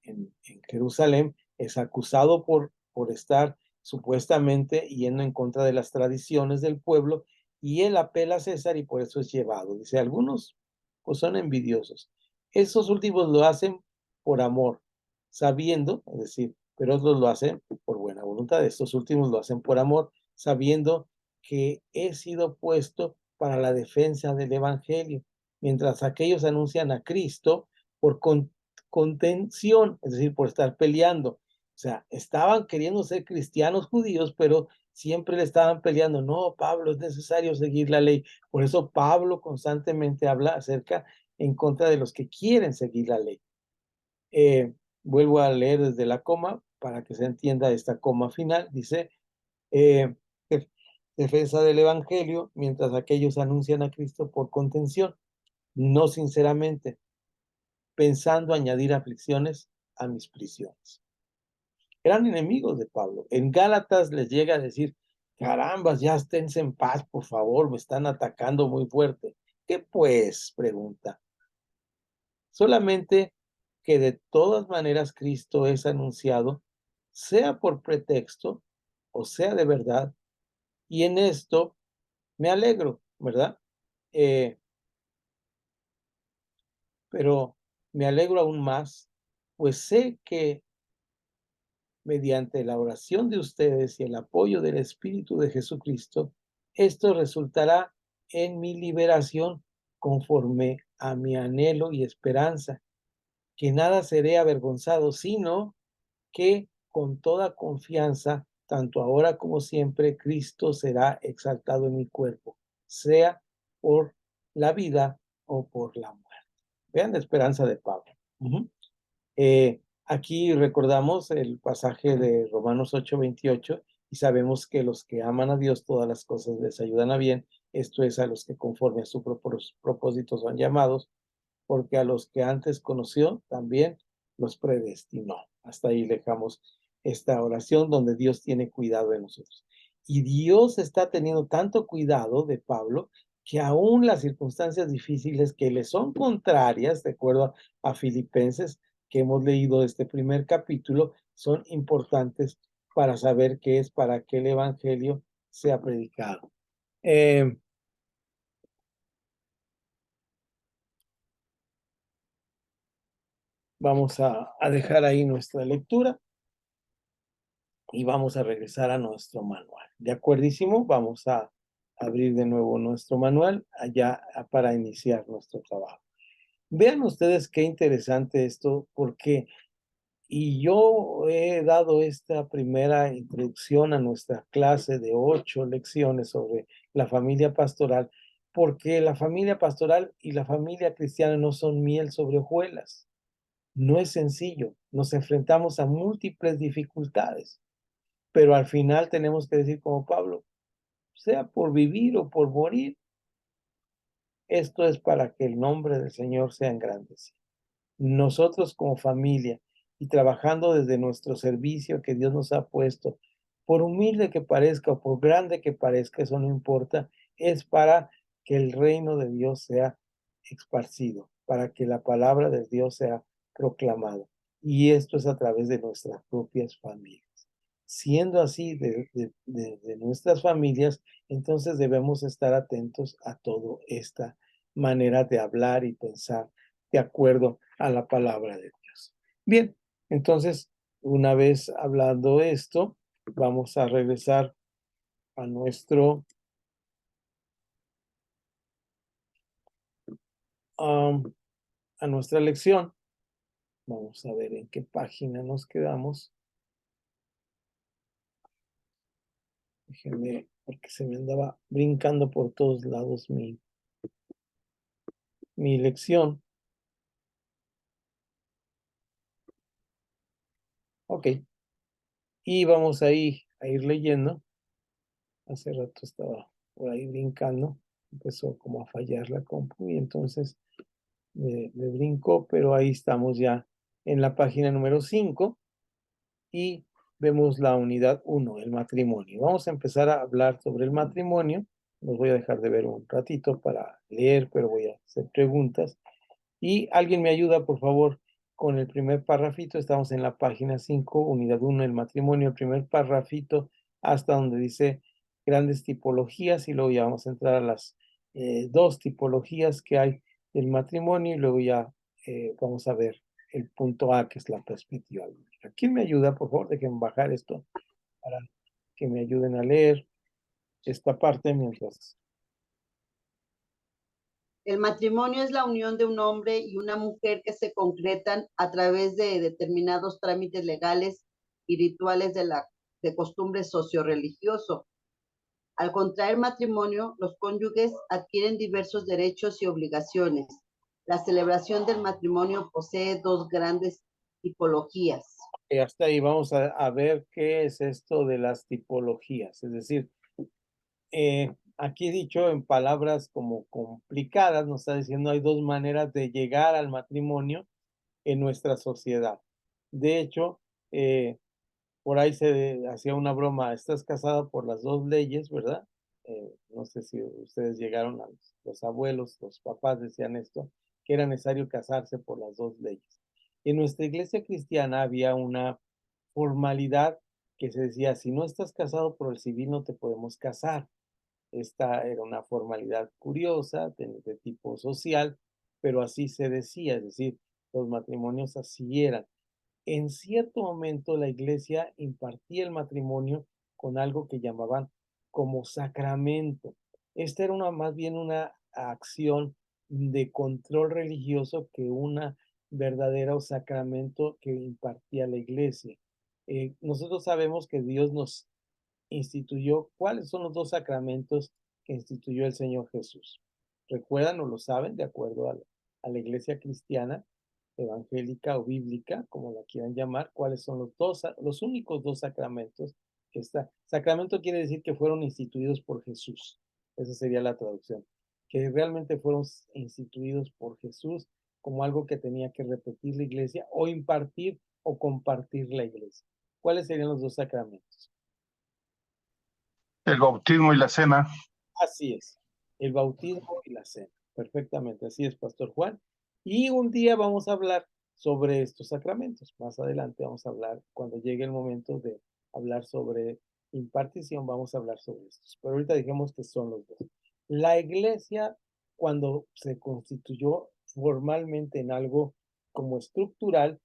en Jerusalén es acusado por estar supuestamente yendo en contra de las tradiciones del pueblo, y él apela a César y por eso es llevado. Dice, algunos pues son envidiosos. Esos últimos lo hacen por amor, sabiendo, es decir, pero otros lo hacen por buena voluntad. Estos últimos lo hacen por amor, sabiendo que he sido puesto para la defensa del evangelio, mientras aquellos anuncian a Cristo por contención, es decir, por estar peleando. O sea, estaban queriendo ser cristianos judíos, pero siempre le estaban peleando. No, Pablo, es necesario seguir la ley. Por eso Pablo constantemente habla acerca en contra de los que quieren seguir la ley. Vuelvo a leer desde la coma para que se entienda esta coma final. Dice, defensa del evangelio, mientras aquellos anuncian a Cristo por contención, no sinceramente, pensando añadir aflicciones a mis prisiones. Eran enemigos de Pablo. En Gálatas les llega a decir, carambas, ya esténse en paz, por favor, me están atacando muy fuerte. ¿Qué pues? Pregunta. Solamente que de todas maneras Cristo es anunciado, sea por pretexto o sea de verdad, y en esto me alegro, ¿verdad? Pero me alegro aún más, pues sé que mediante la oración de ustedes y el apoyo del Espíritu de Jesucristo, esto resultará en mi liberación conforme a mi anhelo y esperanza, que nada seré avergonzado, sino que con toda confianza, tanto ahora como siempre, Cristo será exaltado en mi cuerpo, sea por la vida o por la muerte. Vean la esperanza de Pablo. Aquí recordamos el pasaje de Romanos 8:28 y sabemos que los que aman a Dios todas las cosas les ayudan a bien, esto es a los que conforme a su propósito son llamados, porque a los que antes conoció también los predestinó. Hasta ahí dejamos esta oración donde Dios tiene cuidado de nosotros. Y Dios está teniendo tanto cuidado de Pablo que aún las circunstancias difíciles que le son contrarias, de acuerdo a Filipenses, que hemos leído este primer capítulo, son importantes para saber qué es para que el evangelio sea predicado. Vamos a dejar ahí nuestra lectura y vamos a regresar a nuestro manual. ¿De acuerdísimo? Vamos a abrir de nuevo nuestro manual allá para iniciar nuestro trabajo. Vean ustedes qué interesante esto, porque y yo he dado esta primera introducción a nuestra clase de 8 lecciones sobre la familia pastoral, porque la familia pastoral y la familia cristiana no son miel sobre hojuelas. No es sencillo, nos enfrentamos a múltiples dificultades, pero al final tenemos que decir como Pablo, sea por vivir o por morir, esto es para que el nombre del Señor sea engrandecido. Nosotros como familia y trabajando desde nuestro servicio que Dios nos ha puesto, por humilde que parezca o por grande que parezca, eso no importa, es para que el reino de Dios sea esparcido, para que la palabra de Dios sea proclamada. Y esto es a través de nuestras propias familias. Siendo así de nuestras familias, entonces debemos estar atentos a toda esta manera de hablar y pensar de acuerdo a la palabra de Dios. Bien, entonces, una vez hablando esto, vamos a regresar a a nuestra lección. Vamos a ver en qué página nos quedamos. Déjenme, porque se me andaba brincando por todos lados mi lección. Ok. Y vamos a ir leyendo. Hace rato estaba por ahí brincando. Empezó como a fallar la compu y entonces me brincó, pero ahí estamos ya en la página número 5 y vemos la unidad 1, el matrimonio. Vamos a empezar a hablar sobre el matrimonio. Los voy a dejar de ver un ratito para leer, pero voy a hacer preguntas. Y alguien me ayuda, por favor, con el primer parrafito. Estamos en la página 5, unidad 1, el matrimonio. El primer parrafito hasta donde dice grandes tipologías, y luego ya vamos a entrar a las dos tipologías que hay del matrimonio, y luego ya vamos a ver el punto A, que es la perspectiva bíblica. ¿Quién me ayuda? Por favor, déjenme bajar esto para que me ayuden a leer esta parte mientras. El matrimonio es la unión de un hombre y una mujer que se concretan a través de determinados trámites legales y rituales de costumbre socio-religioso. Al contraer matrimonio, los cónyuges adquieren diversos derechos y obligaciones. La celebración del matrimonio posee dos grandes tipologías. Hasta ahí vamos a ver qué es esto de las tipologías. Es decir, aquí dicho en palabras como complicadas, nos está diciendo hay dos maneras de llegar al matrimonio en nuestra sociedad. De hecho, por ahí se hacía una broma, estás casado por las dos leyes, ¿verdad? No sé si ustedes llegaron a los abuelos, los papás decían esto, que era necesario casarse por las dos leyes. En nuestra iglesia cristiana había una formalidad que se decía, si no estás casado por el civil no te podemos casar. Esta era una formalidad curiosa de tipo social, pero así se decía, es decir, los matrimonios así eran. En cierto momento la iglesia impartía el matrimonio con algo que llamaban como sacramento. Esta era más bien una acción de control religioso que una verdadero sacramento que impartía la iglesia. Nosotros sabemos que Dios nos instituyó, ¿cuáles son los dos sacramentos que instituyó el Señor Jesús? ¿Recuerdan o lo saben de acuerdo a la iglesia cristiana, evangélica o bíblica, como la quieran llamar? ¿Cuáles son los únicos dos sacramentos que está? Sacramento quiere decir que fueron instituidos por Jesús. Esa sería la traducción. Que realmente fueron instituidos por Jesús como algo que tenía que repetir la iglesia o impartir o compartir la iglesia. ¿Cuáles serían los dos sacramentos? El bautismo y la cena. Así es, el bautismo y la cena. Perfectamente, así es, Pastor Juan. Y un día vamos a hablar sobre estos sacramentos. Más adelante vamos a hablar, cuando llegue el momento de hablar sobre impartición, vamos a hablar sobre estos. Pero ahorita dijimos que son los dos. La iglesia, cuando se constituyó formalmente en algo como estructural,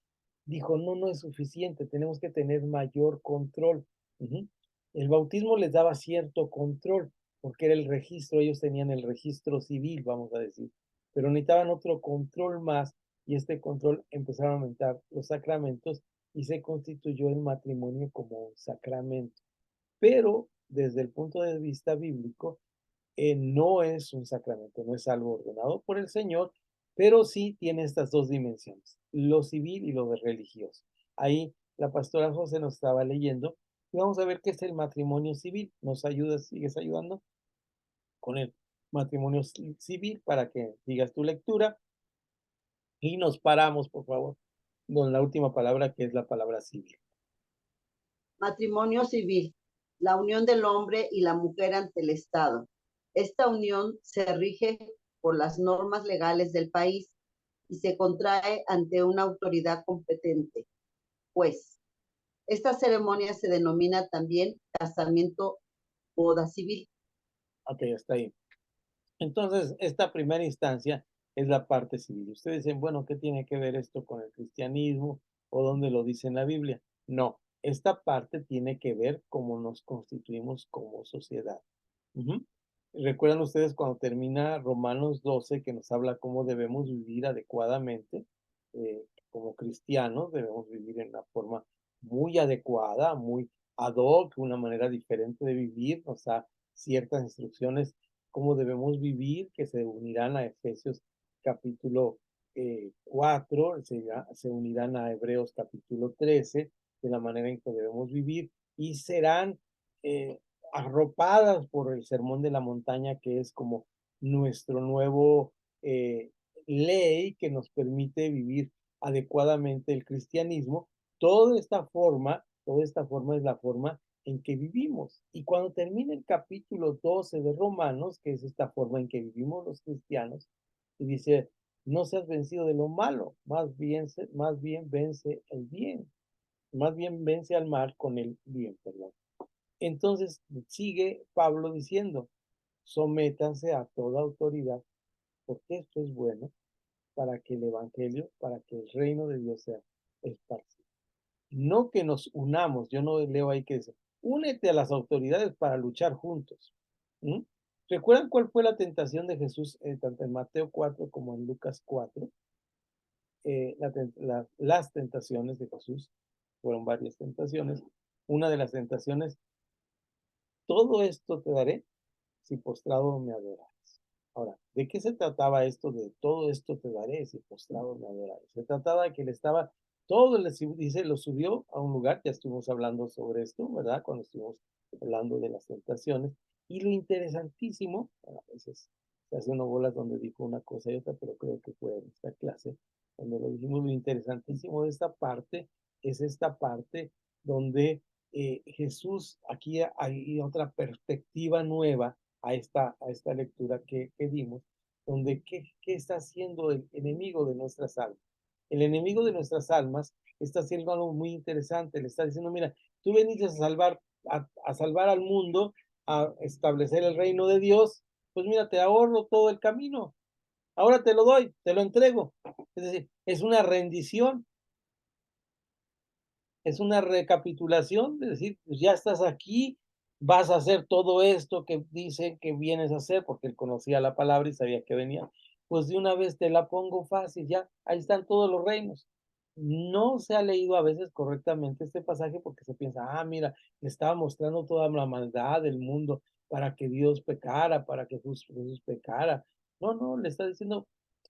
dijo, no, no es suficiente, tenemos que tener mayor control. El bautismo les daba cierto control, porque era el registro, ellos tenían el registro civil, vamos a decir, pero necesitaban otro control más, y este control empezaron a aumentar los sacramentos y se constituyó el matrimonio como un sacramento. Pero desde el punto de vista bíblico, no es un sacramento, no es algo ordenado por el Señor, pero sí tiene estas dos dimensiones, lo civil y lo religioso. Ahí la pastora José nos estaba leyendo y vamos a ver qué es el matrimonio civil. ¿Nos ayudas, sigues ayudando con el matrimonio civil para que digas tu lectura? Y nos paramos, por favor, con la última palabra, que es la palabra civil. Matrimonio civil, la unión del hombre y la mujer ante el Estado. Esta unión se rige por las normas legales del país y se contrae ante una autoridad competente. Pues, esta ceremonia se denomina también casamiento, boda civil. Ok, hasta ahí. Entonces, esta primera instancia es la parte civil. Ustedes dicen, bueno, ¿qué tiene que ver esto con el cristianismo o dónde lo dice en la Biblia? No, esta parte tiene que ver cómo nos constituimos como sociedad. ¿Recuerdan ustedes cuando termina Romanos 12 que nos habla cómo debemos vivir adecuadamente? Como cristianos debemos vivir en una forma muy adecuada, muy ad hoc, una manera diferente de vivir, nos da ciertas instrucciones cómo debemos vivir, que se unirán a Efesios capítulo 4, se unirán a Hebreos capítulo 13, de la manera en que debemos vivir, y serán arropadas por el Sermón de la Montaña, que es como nuestro nuevo ley que nos permite vivir adecuadamente el cristianismo. Toda esta forma es la forma en que vivimos. Y cuando termina el capítulo 12 de Romanos, que es esta forma en que vivimos los cristianos, y dice, no seas vencido de lo malo, más bien vence el bien, más bien vence al mal con el bien, perdón. Entonces sigue Pablo diciendo, sométanse a toda autoridad, porque esto es bueno para que el evangelio, para que el reino de Dios sea esparcido. No que nos unamos, yo no leo ahí que dice, únete a las autoridades para luchar juntos. ¿Mm? ¿Recuerdan cuál fue la tentación de Jesús tanto en Mateo 4 como en Lucas 4? Las tentaciones de Jesús fueron varias tentaciones. Una de las tentaciones, todo esto te daré si postrado me adorares. Ahora, ¿de qué se trataba esto de todo esto te daré si postrado me adorares? Se trataba de que él estaba, todo dice, lo subió a un lugar, ya estuvimos hablando sobre esto, ¿verdad? Cuando estuvimos hablando de las tentaciones. Y lo interesantísimo, a veces se hace una bola donde dijo una cosa y otra, pero creo que fue en esta clase, donde lo dijimos, lo interesantísimo de esta parte es esta parte donde Jesús, aquí hay otra perspectiva nueva a esta lectura que dimos, donde ¿qué está haciendo el enemigo de nuestras almas? El enemigo de nuestras almas está haciendo algo muy interesante, le está diciendo, mira, tú veniste a salvar al mundo, a establecer el reino de Dios, pues mira, te ahorro todo el camino, ahora te lo doy, te lo entrego. Es decir, es una rendición, es una recapitulación de decir, pues ya estás aquí, vas a hacer todo esto que dicen que vienes a hacer, porque él conocía la palabra y sabía que venía. Pues de una vez te la pongo fácil, ya, ahí están todos los reinos. No se ha leído a veces correctamente este pasaje porque se piensa, ah, mira, le estaba mostrando toda la maldad del mundo para que Dios pecara, para que Jesús pecara. No, no, le está diciendo,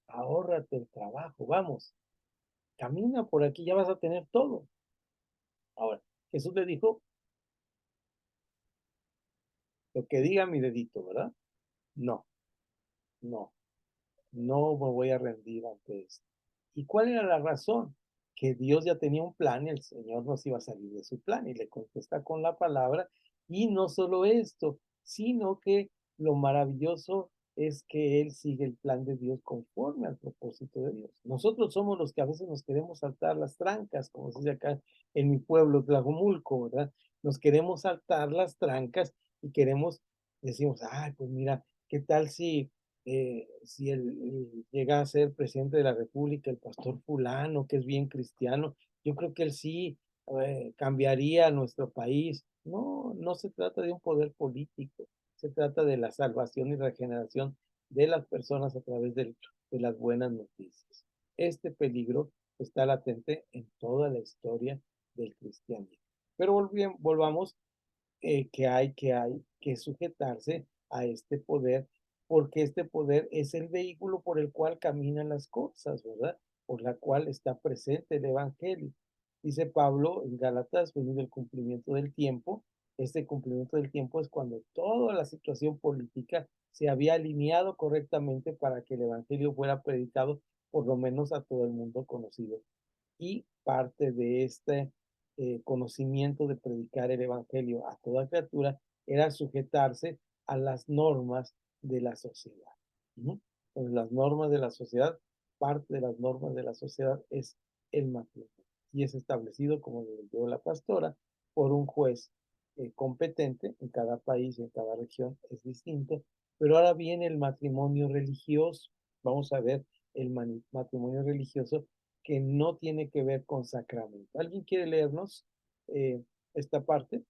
ahórrate el trabajo, vamos, camina por aquí, ya vas a tener todo. Ahora, Jesús le dijo, lo que diga mi dedito, ¿verdad? No, no, no me voy a rendir ante esto. ¿Y cuál era la razón? Que Dios ya tenía un plan y el Señor nos iba a salir de su plan y le contesta con la palabra. Y no solo esto, sino que lo maravilloso es que Él sigue el plan de Dios conforme al propósito de Dios. Nosotros somos los que a veces nos queremos saltar las trancas, como se dice acá en mi pueblo, Tlajomulco, ¿verdad? Nos queremos saltar las trancas y queremos, decimos, ay, pues mira, ¿qué tal si él llega a ser presidente de la República, el pastor fulano, que es bien cristiano? Yo creo que él sí cambiaría nuestro país. No, no se trata de un poder político, se trata de la salvación y regeneración de las personas a través de las buenas noticias. Este peligro está latente en toda la historia del cristianismo. Pero volvamos hay que sujetarse a este poder, porque este poder es el vehículo por el cual caminan las cosas, ¿verdad? Por la cual está presente el Evangelio. Dice Pablo en Gálatas, venido el cumplimiento del tiempo. Este cumplimiento del tiempo es cuando toda la situación política se había alineado correctamente para que el Evangelio fuera predicado por lo menos a todo el mundo conocido. Y parte de este conocimiento de predicar el Evangelio a toda criatura era sujetarse a las normas de la sociedad. Entonces, las normas de la sociedad, parte de las normas de la sociedad es el matrimonio y es establecido, como lo dijo la pastora, por un juez competente. En cada país y en cada región es distinto, pero ahora viene el matrimonio religioso. Vamos a ver el matrimonio religioso que no tiene que ver con sacramento. ¿Alguien quiere leernos esta parte?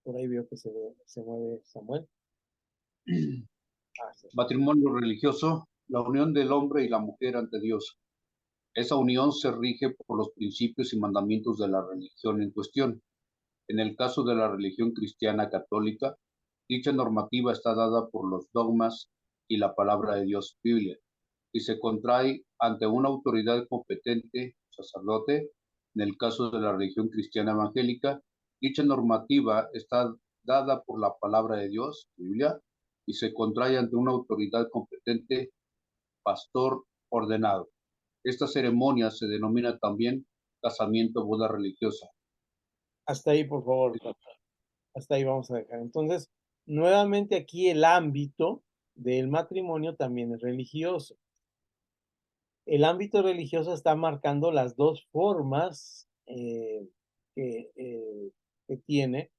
Por ahí veo que se mueve Samuel. Ah, sí. Matrimonio religioso, la unión del hombre y la mujer ante Dios. Esa unión se rige por los principios y mandamientos de la religión en cuestión. En el caso de la religión cristiana católica, dicha normativa está dada por los dogmas y la palabra de Dios, Biblia, y se contrae ante una autoridad competente, sacerdote. En el caso de la religión cristiana evangélica, dicha normativa está dada por la palabra de Dios, Biblia, y se contrae ante una autoridad competente, pastor ordenado. Esta ceremonia se denomina también casamiento, boda religiosa. Hasta ahí, por favor. Hasta ahí vamos a dejar. Entonces, nuevamente aquí el ámbito del matrimonio también es religioso. El ámbito religioso está marcando las dos formas que tiene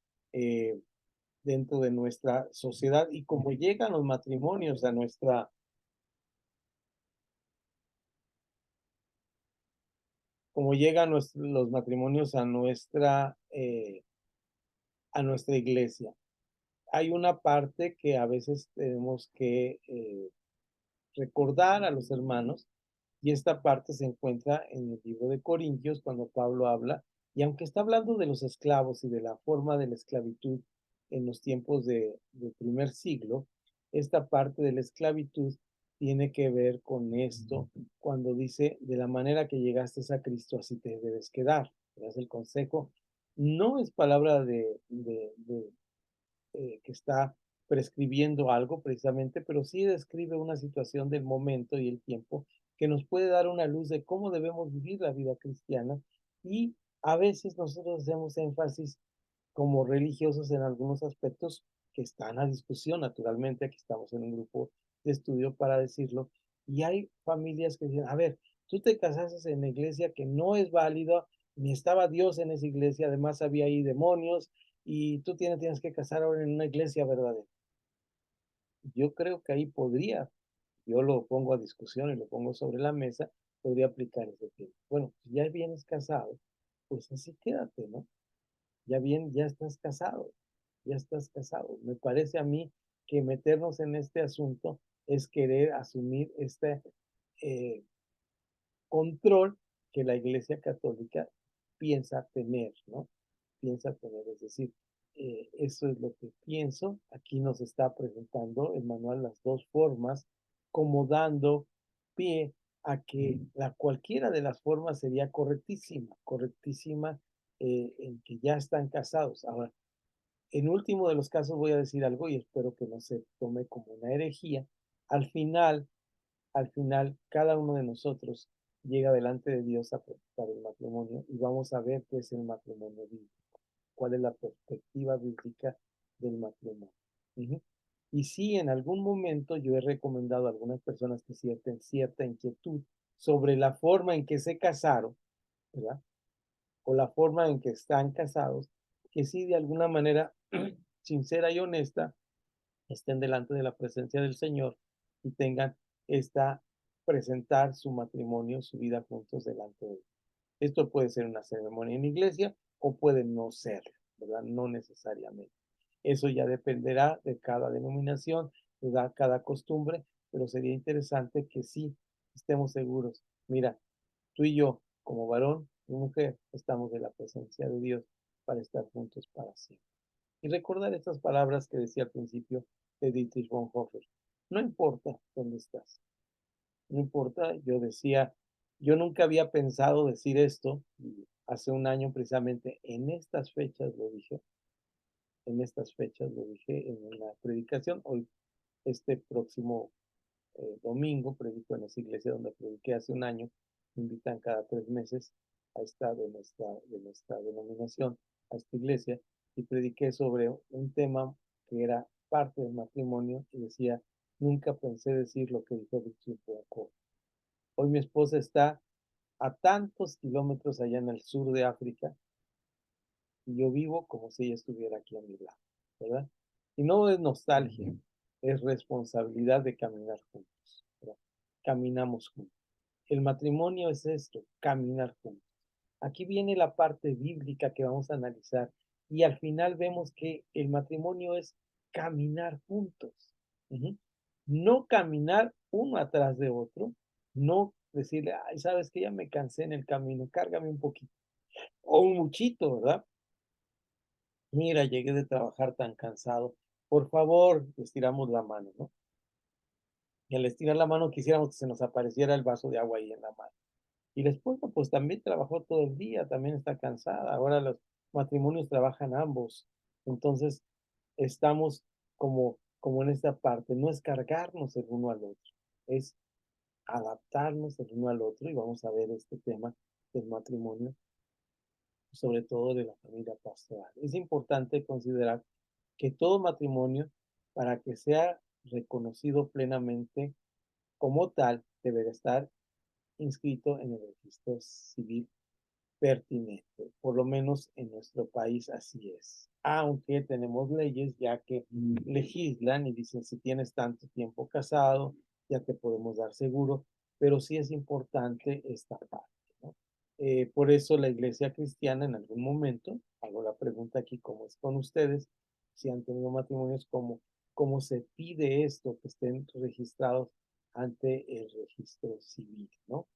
dentro de nuestra sociedad y cómo llegan los matrimonios a nuestra como llegan los matrimonios a nuestra iglesia. Hay una parte que a veces tenemos que recordar a los hermanos, y esta parte se encuentra en el libro de Corintios cuando Pablo habla, y aunque está hablando de los esclavos y de la forma de la esclavitud en los tiempos del primer siglo, esta parte de la esclavitud tiene que ver con esto cuando dice, de la manera que llegaste a Cristo, así te debes quedar. Es el consejo. No es palabra que está prescribiendo algo precisamente, pero sí describe una situación del momento y el tiempo que nos puede dar una luz de cómo debemos vivir la vida cristiana, y a veces nosotros hacemos énfasis como religiosos en algunos aspectos que están a discusión. Naturalmente, aquí estamos en un grupo de estudio para decirlo, y hay familias que dicen, a ver, tú te casaste en la iglesia que no es válida, ni estaba Dios en esa iglesia, además había ahí demonios, y tú tienes que casar ahora en una iglesia verdadera. Yo creo que ahí podría, yo lo pongo a discusión y lo pongo sobre la mesa, podría aplicar ese tiempo. Bueno, si ya vienes casado, pues así quédate, ¿no? Ya estás casado, ya estás casado. Me parece a mí que meternos en este asunto es querer asumir este eh, control que la Iglesia Católica piensa tener, ¿no? Piensa tener, es decir, eso es lo que pienso. Aquí nos está presentando el manual las dos formas, como dando pie a que cualquiera de las formas sería correctísima en que ya están casados. Ahora, en último de los casos voy a decir algo y espero que no se tome como una herejía. Al final, al final, cada uno de nosotros llega delante de Dios a practicar el matrimonio y vamos a ver qué es el matrimonio bíblico, cuál es la perspectiva bíblica del matrimonio. Uh-huh. Y si en algún momento yo he recomendado a algunas personas que sienten cierta inquietud sobre la forma en que se casaron, ¿verdad? O la forma en que están casados, que sí de alguna manera sincera y honesta estén delante de la presencia del Señor y tengan esta presentar su matrimonio, su vida juntos delante de Él. Esto puede ser una ceremonia en la iglesia o puede no ser, ¿verdad? No necesariamente. Eso ya dependerá de cada denominación, de cada costumbre, pero sería interesante que sí estemos seguros. Mira, tú y yo, como varón y mujer, estamos de la presencia de Dios para estar juntos para siempre. Y recordar estas palabras que decía al principio de Dietrich Bonhoeffer. No importa dónde estás, no importa, yo decía, yo nunca había pensado decir esto, y hace un año precisamente en estas fechas lo dije, en una predicación. Hoy, este próximo domingo, predico en esa iglesia donde prediqué hace un año. Me invitan cada 3 meses a esta de nuestra denominación, a esta iglesia, y prediqué sobre un tema que era parte del matrimonio y decía, nunca pensé decir lo que dijo Richard Foucault. Hoy mi esposa está a tantos kilómetros allá en el sur de África y yo vivo como si ella estuviera aquí a mi lado, ¿verdad? Y no es nostalgia, es responsabilidad de caminar juntos, ¿verdad? Caminamos juntos. El matrimonio es esto, caminar juntos. Aquí viene la parte bíblica que vamos a analizar y al final vemos que el matrimonio es caminar juntos. Uh-huh. No caminar uno atrás de otro, no decirle, ay, sabes que ya me cansé en el camino, cárgame un poquito o un muchito, ¿verdad? Mira, llegué de trabajar tan cansado, por favor, estiramos la mano, ¿no? Y al estirar la mano quisiéramos que se nos apareciera el vaso de agua ahí en la mano. Y la esposa pues también trabajó todo el día, también está cansada. Ahora los matrimonios trabajan ambos. Entonces estamos como en esta parte, no es cargarnos el uno al otro, es adaptarnos el uno al otro, y vamos a ver este tema del matrimonio, sobre todo de la familia pastoral. Es importante considerar que todo matrimonio, para que sea reconocido plenamente como tal, deberá estar inscrito en el registro civil pertinente. Por lo menos en nuestro país así es. Aunque tenemos leyes ya que legislan y dicen si tienes tanto tiempo casado, ya te podemos dar seguro, pero sí es importante esta parte, ¿no? Por eso la iglesia cristiana en algún momento, hago la pregunta aquí, ¿cómo es con ustedes? Si han tenido matrimonios, ¿cómo se pide esto, que estén registrados ante el registro civil, ¿no?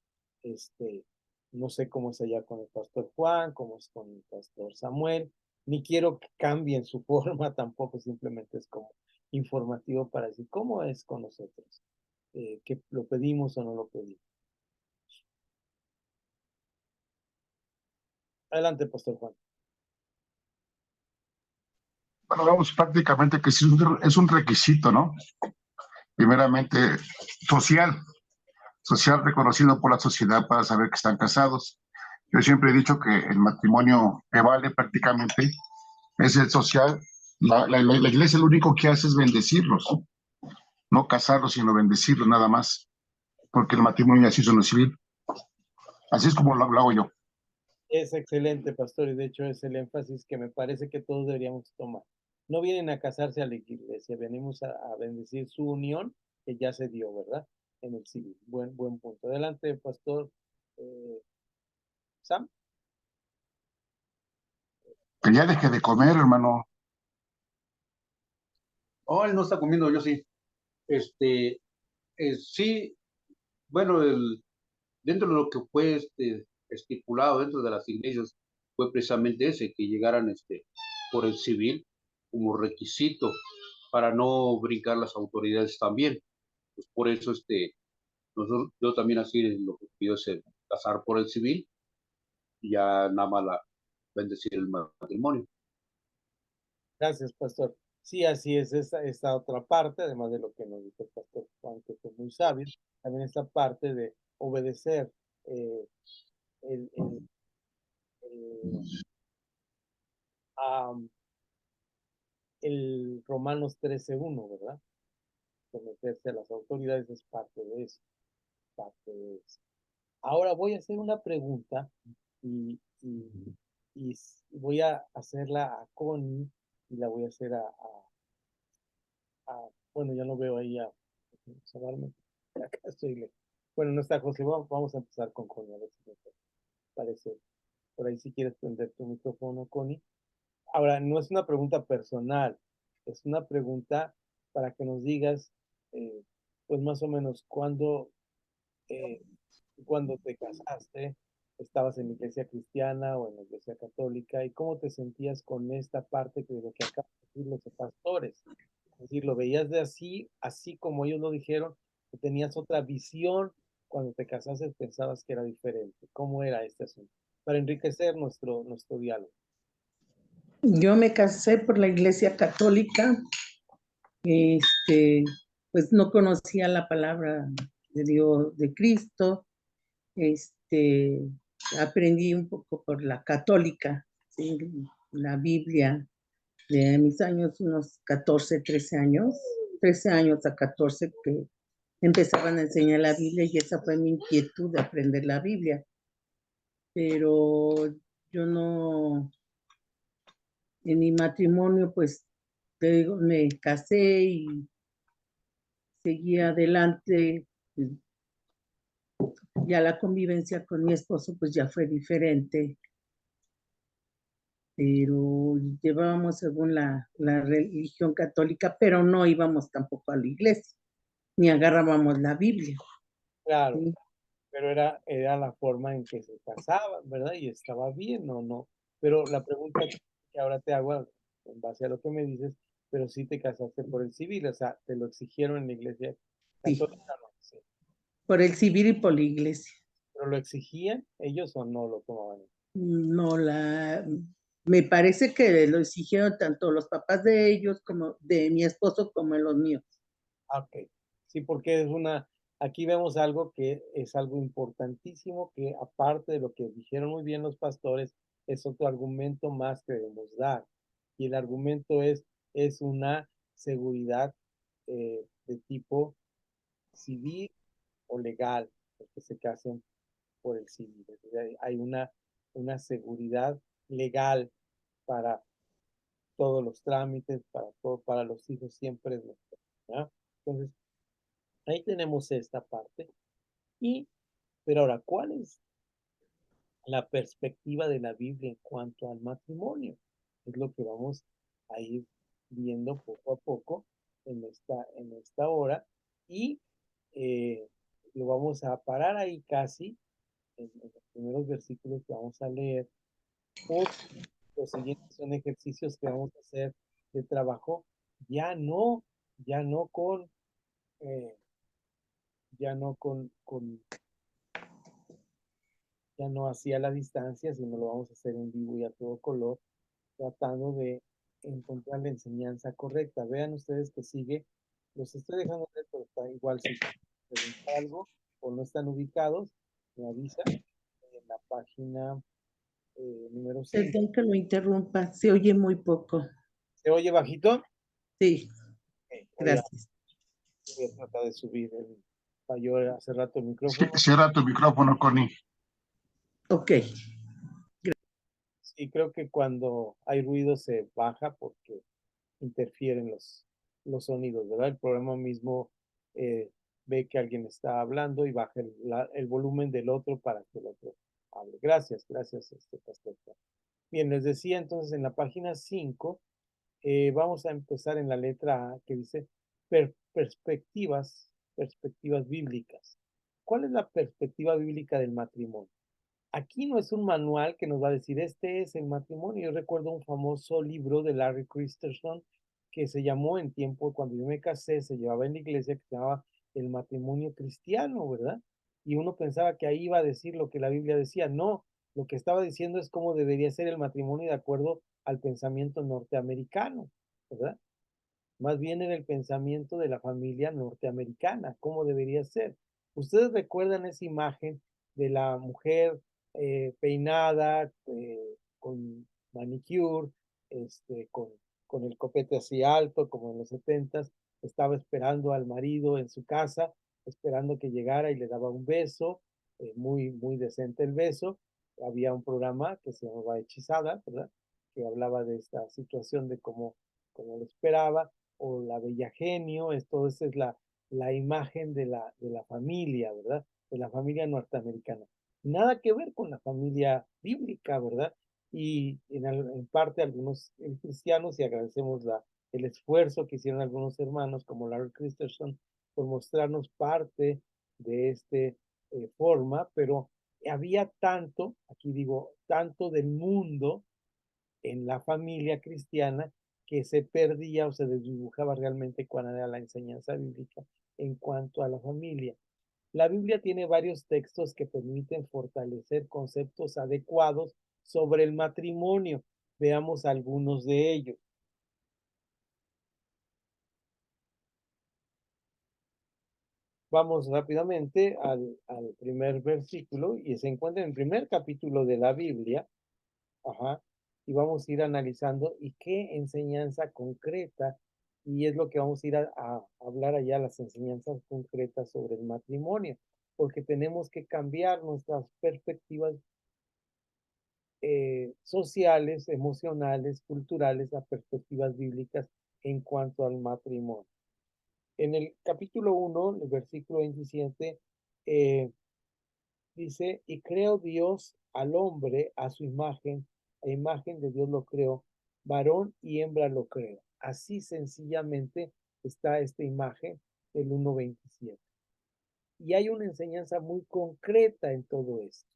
No sé cómo es allá con el pastor Juan, cómo es con el pastor Samuel, ni quiero que cambien su forma tampoco, simplemente es como informativo para decir cómo es con nosotros, que lo pedimos o no lo pedimos. Adelante, pastor Juan. Bueno, vamos, prácticamente que sí es un requisito, ¿no? Primeramente, social, social reconocido por la sociedad para saber que están casados. Yo siempre he dicho que el matrimonio que vale prácticamente es el social. La iglesia lo único que hace es bendecirlos, no casarlos, sino bendecirlos nada más, porque el matrimonio así es lo civil. Así es como lo hago yo. Es excelente, pastor, y de hecho es el énfasis que me parece que todos deberíamos tomar. No vienen a casarse a la iglesia, venimos a bendecir su unión que ya se dio, ¿verdad? En el civil. Buen punto. Adelante, pastor Sam. Que ya deje de comer, hermano. Oh, él no está comiendo, yo sí. Sí, bueno, dentro de lo que fue estipulado dentro de las iglesias fue precisamente ese, que llegaran por el civil como requisito para no brincar las autoridades también. Pues por eso yo también así lo que pido es casar por el civil y ya nada más bendecir el matrimonio. Gracias, pastor. Sí, así es esta otra parte, además de lo que nos dijo el pastor Juan, que fue muy sabio, también esta parte de obedecer eh, el, el, el, am, el Romanos 13:1, ¿verdad? Someterse a las autoridades es parte de eso, parte de eso. Ahora voy a hacer una pregunta y, y, voy a hacerla a Connie y la voy a hacer bueno, ya no veo ahí a Sabarme. Acá estoy. Bueno, no está José, vamos a empezar con Connie, a ver si me parece. Por ahí si quieres prender tu micrófono, Connie. Ahora, no es una pregunta personal, es una pregunta para que nos digas, pues más o menos, eh, cuando te casaste, estabas en la iglesia cristiana o en la iglesia católica, y cómo te sentías con esta parte que de lo que acaban de decir los pastores. Es decir, lo veías de así como ellos lo dijeron, o tenías otra visión cuando te casaste, pensabas que era diferente. ¿Cómo era este asunto? Para enriquecer nuestro diálogo. Yo me casé por la iglesia católica, este, pues no conocía la palabra de Dios, de Cristo, aprendí un poco por la católica, ¿sí? La Biblia, de mis años, unos 14, 13 años a 14 que empezaban a enseñar la Biblia y esa fue mi inquietud de aprender la Biblia. Pero yo no, en mi matrimonio, pues te digo, me casé y seguí adelante. Ya la convivencia con mi esposo, pues ya fue diferente, pero llevábamos según la religión católica, pero no íbamos tampoco a la iglesia, ni agarrábamos la Biblia. Claro, ¿Sí? pero era la forma en que se casaban, ¿verdad? Y estaba bien o no. Pero la pregunta que ahora te hago, en base a lo que me dices, pero sí te casaste por el civil, o sea, te lo exigieron en la iglesia Sí, católica, ¿no? Sí. por el civil y por la iglesia. ¿Pero lo exigían ellos o no lo tomaban? No, me parece que lo exigieron tanto los papás de ellos como de mi esposo como los míos. Ok, sí, porque aquí vemos algo que es algo importantísimo, que aparte de lo que dijeron muy bien los pastores, es otro argumento más que debemos dar. Y el argumento es una seguridad de tipo civil o legal, que se casen por el civil. Hay una una seguridad legal para todos los trámites, para los hijos siempre es mejor, ¿ya? Entonces, ahí tenemos esta parte. Pero ahora, ¿cuál es la perspectiva de la Biblia en cuanto al matrimonio? Es lo que vamos a ir viendo poco a poco en esta hora y lo vamos a parar ahí casi en los primeros versículos que vamos a leer, porque los siguientes son ejercicios que vamos a hacer de trabajo, ya no, ya no con, eh, ya no ya no hacia la distancia, sino lo vamos a hacer en vivo y a todo color, tratando de encontrar la enseñanza correcta. Vean ustedes que sigue, los estoy dejando ver, pero está igual si preguntar algo o no están ubicados, me avisa en la página número 5. Perdón que lo interrumpa, se oye muy poco. ¿Se oye bajito? Sí, Voy a gracias. tratar de subir. Falló hace rato el micrófono. Cierra tu micrófono, Connie. Ok, Sí, creo que cuando hay ruido se baja porque interfieren los sonidos, ¿verdad? El programa mismo ve que alguien está hablando y baja el volumen del otro para que el otro hable. Gracias, Pastor. Bien, les decía entonces en la página 5, vamos a empezar en la letra A que dice perspectivas bíblicas. ¿Cuál es la perspectiva bíblica del matrimonio? Aquí no es un manual que nos va a decir, este es el matrimonio. Yo recuerdo un famoso libro de Larry Christensen que se llamó en tiempo, cuando yo me casé, se llevaba en la iglesia, que se llamaba El matrimonio cristiano, ¿verdad? Y uno pensaba que ahí iba a decir lo que la Biblia decía. No, lo que estaba diciendo es cómo debería ser el matrimonio de acuerdo al pensamiento norteamericano, ¿verdad? Más bien en el pensamiento de la familia norteamericana, cómo debería ser. Ustedes recuerdan esa imagen de la mujer peinada, con manicure, con el copete así alto, como en los 70s, estaba esperando al marido en su casa, esperando que llegara y le daba un beso, muy, muy decente el beso. Había un programa que se llamaba Hechizada, ¿verdad? Que hablaba de esta situación de cómo lo esperaba, o la bella genio, esa es la imagen de la familia, ¿verdad? De la familia norteamericana. Nada que ver con la familia bíblica, ¿verdad? Y en parte algunos cristianos, y agradecemos el esfuerzo que hicieron algunos hermanos como Larry Christensen por mostrarnos parte de forma, pero había tanto, aquí digo, tanto del mundo en la familia cristiana que se perdía o se desdibujaba realmente cuál era la enseñanza bíblica en cuanto a la familia. La Biblia tiene varios textos que permiten fortalecer conceptos adecuados sobre el matrimonio. Veamos algunos de ellos. Vamos rápidamente al primer versículo y se encuentra en el primer capítulo de la Biblia. Ajá. Y vamos a ir analizando y qué enseñanza concreta, y es lo que vamos a ir a hablar allá, las enseñanzas concretas sobre el matrimonio, porque tenemos que cambiar nuestras perspectivas sociales, emocionales, culturales, a perspectivas bíblicas en cuanto al matrimonio. En el capítulo 1, el versículo 27, dice, y creó Dios al hombre a su imagen, a imagen de Dios lo creó, varón y hembra lo creó. Así sencillamente está esta imagen del 1:27. Y hay una enseñanza muy concreta en todo esto.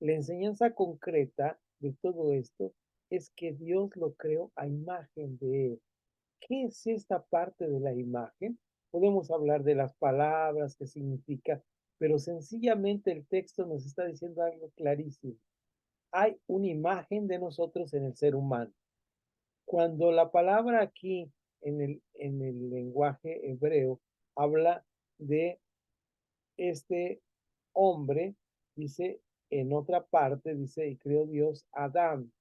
La enseñanza concreta de todo esto es que Dios lo creó a imagen de él. ¿Qué es esta parte de la imagen? Podemos hablar de las palabras, qué significa, pero sencillamente el texto nos está diciendo algo clarísimo. Hay una imagen de nosotros en el ser humano. Cuando la palabra aquí en el lenguaje hebreo habla de este hombre, dice en otra parte, dice, y creó Dios Adán.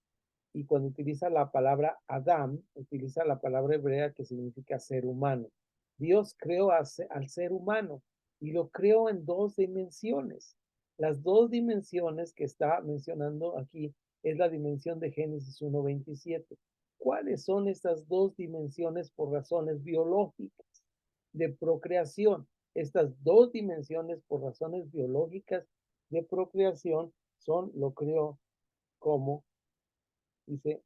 Y cuando utiliza la palabra Adam, utiliza la palabra hebrea que significa ser humano. Dios creó al ser humano y lo creó en dos dimensiones. Las dos dimensiones que está mencionando aquí es la dimensión de Génesis 1:27. ¿Cuáles son estas dos dimensiones por razones biológicas de procreación? Estas dos dimensiones por razones biológicas de procreación son, lo creó como, dice,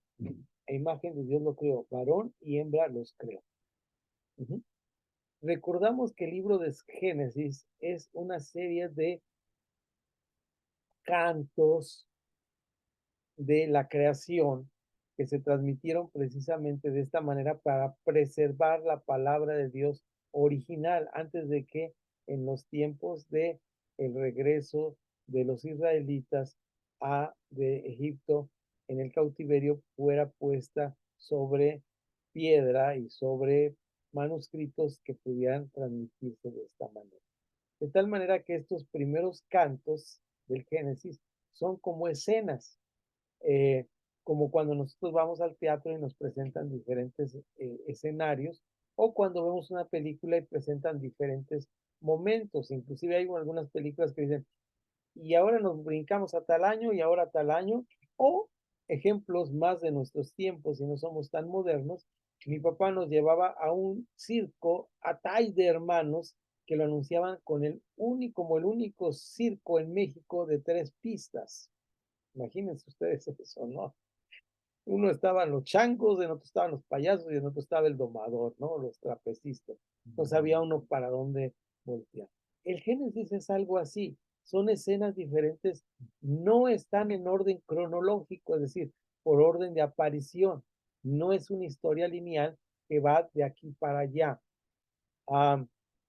a imagen de Dios lo creó, varón y hembra los creó. Recordamos que el libro de Génesis es una serie de cantos de la creación que se transmitieron precisamente de esta manera para preservar la palabra de Dios original antes de que en los tiempos de el regreso de los israelitas de Egipto en el cautiverio fuera puesta sobre piedra y sobre manuscritos que pudieran transmitirse de esta manera. De tal manera que estos primeros cantos del Génesis son como escenas, eh, como cuando nosotros vamos al teatro y nos presentan diferentes escenarios, o cuando vemos una película y presentan diferentes momentos. Inclusive hay algunas películas que dicen, y ahora nos brincamos a tal año y ahora a tal año, o ejemplos más de nuestros tiempos y no somos tan modernos. Mi papá nos llevaba a un circo, a Tai de Hermanos, que lo anunciaban como el único circo en México de 3 pistas. Imagínense ustedes eso, ¿no? Uno estaban los changos, en otro estaban los payasos y en otro estaba el domador, ¿no? Los trapecistas. No sabía uno para dónde voltear. El Génesis es algo así, son escenas diferentes, no están en orden cronológico, es decir, por orden de aparición. No es una historia lineal que va de aquí para allá.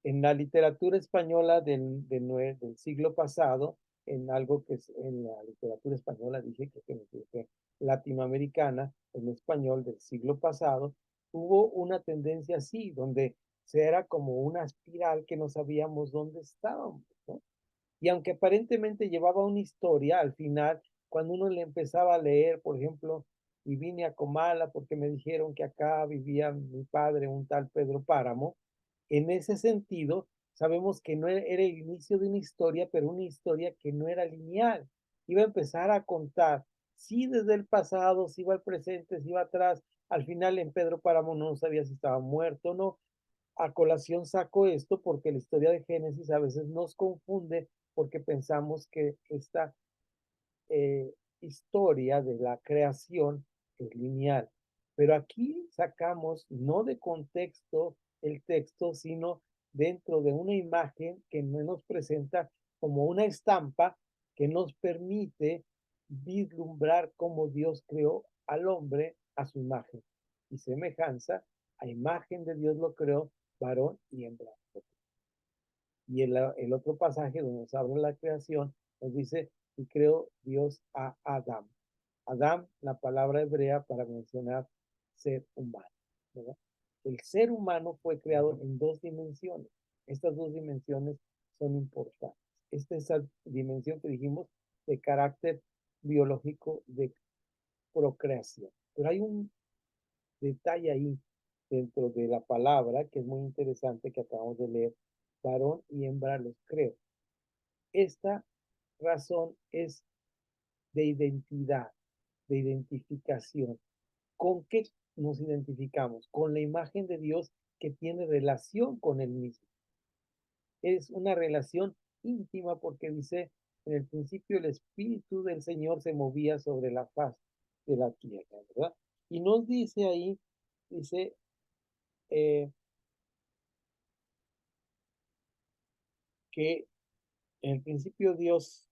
En la literatura española del siglo pasado, en algo que es en la literatura española, dije que latinoamericana, en español del siglo pasado, hubo una tendencia así, donde era como una espiral que no sabíamos dónde estábamos, ¿no? Y aunque aparentemente llevaba una historia, al final, cuando uno le empezaba a leer, por ejemplo, y vine a Comala porque me dijeron que acá vivía mi padre, un tal Pedro Páramo, en ese sentido, sabemos que no era el inicio de una historia, pero una historia que no era lineal. Iba a empezar a contar, sí desde el pasado, si iba al presente, si iba atrás. Al final en Pedro Páramo no sabía si estaba muerto o no. A colación saco esto porque la historia de Génesis a veces nos confunde porque pensamos que esta historia de la creación es lineal. Pero aquí sacamos no de contexto el texto, sino dentro de una imagen que nos presenta como una estampa que nos permite vislumbrar cómo Dios creó al hombre a su imagen y semejanza. A imagen de Dios lo creó, varón y hembra. Y el otro pasaje donde nos habla la creación nos dice, y creó Dios a Adán. Adán, la palabra hebrea para mencionar ser humano, ¿verdad? El ser humano fue creado en dos dimensiones. Estas dos dimensiones son importantes. Esta es la dimensión que dijimos de carácter biológico de procreación. Pero hay un detalle ahí dentro de la palabra que es muy interesante que acabamos de leer. Varón y hembra los creo. Esta razón es de identidad, de identificación. ¿Con qué nos identificamos? Con la imagen de Dios que tiene relación con él mismo. Es una relación íntima porque dice, en el principio el Espíritu del Señor se movía sobre la faz de la tierra, ¿verdad? Y nos dice ahí, dice, que en el principio Dios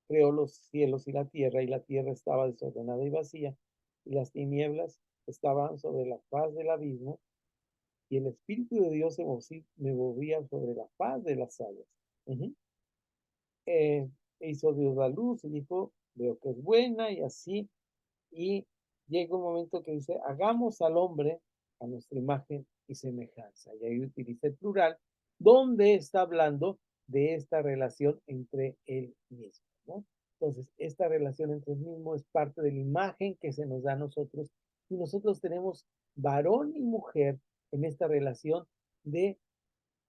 creó los cielos y la tierra estaba desordenada y vacía, y las tinieblas estaban sobre la faz del abismo, y el Espíritu de Dios se movía sobre la faz de las aguas. Hizo Dios la luz y dijo, veo que es buena y así, y llega un momento que dice, hagamos al hombre a nuestra imagen y semejanza. Y ahí utiliza el plural, donde está hablando de esta relación entre él mismo, ¿no? Entonces, esta relación entre el mismo es parte de la imagen que se nos da a nosotros y nosotros tenemos varón y mujer en esta relación de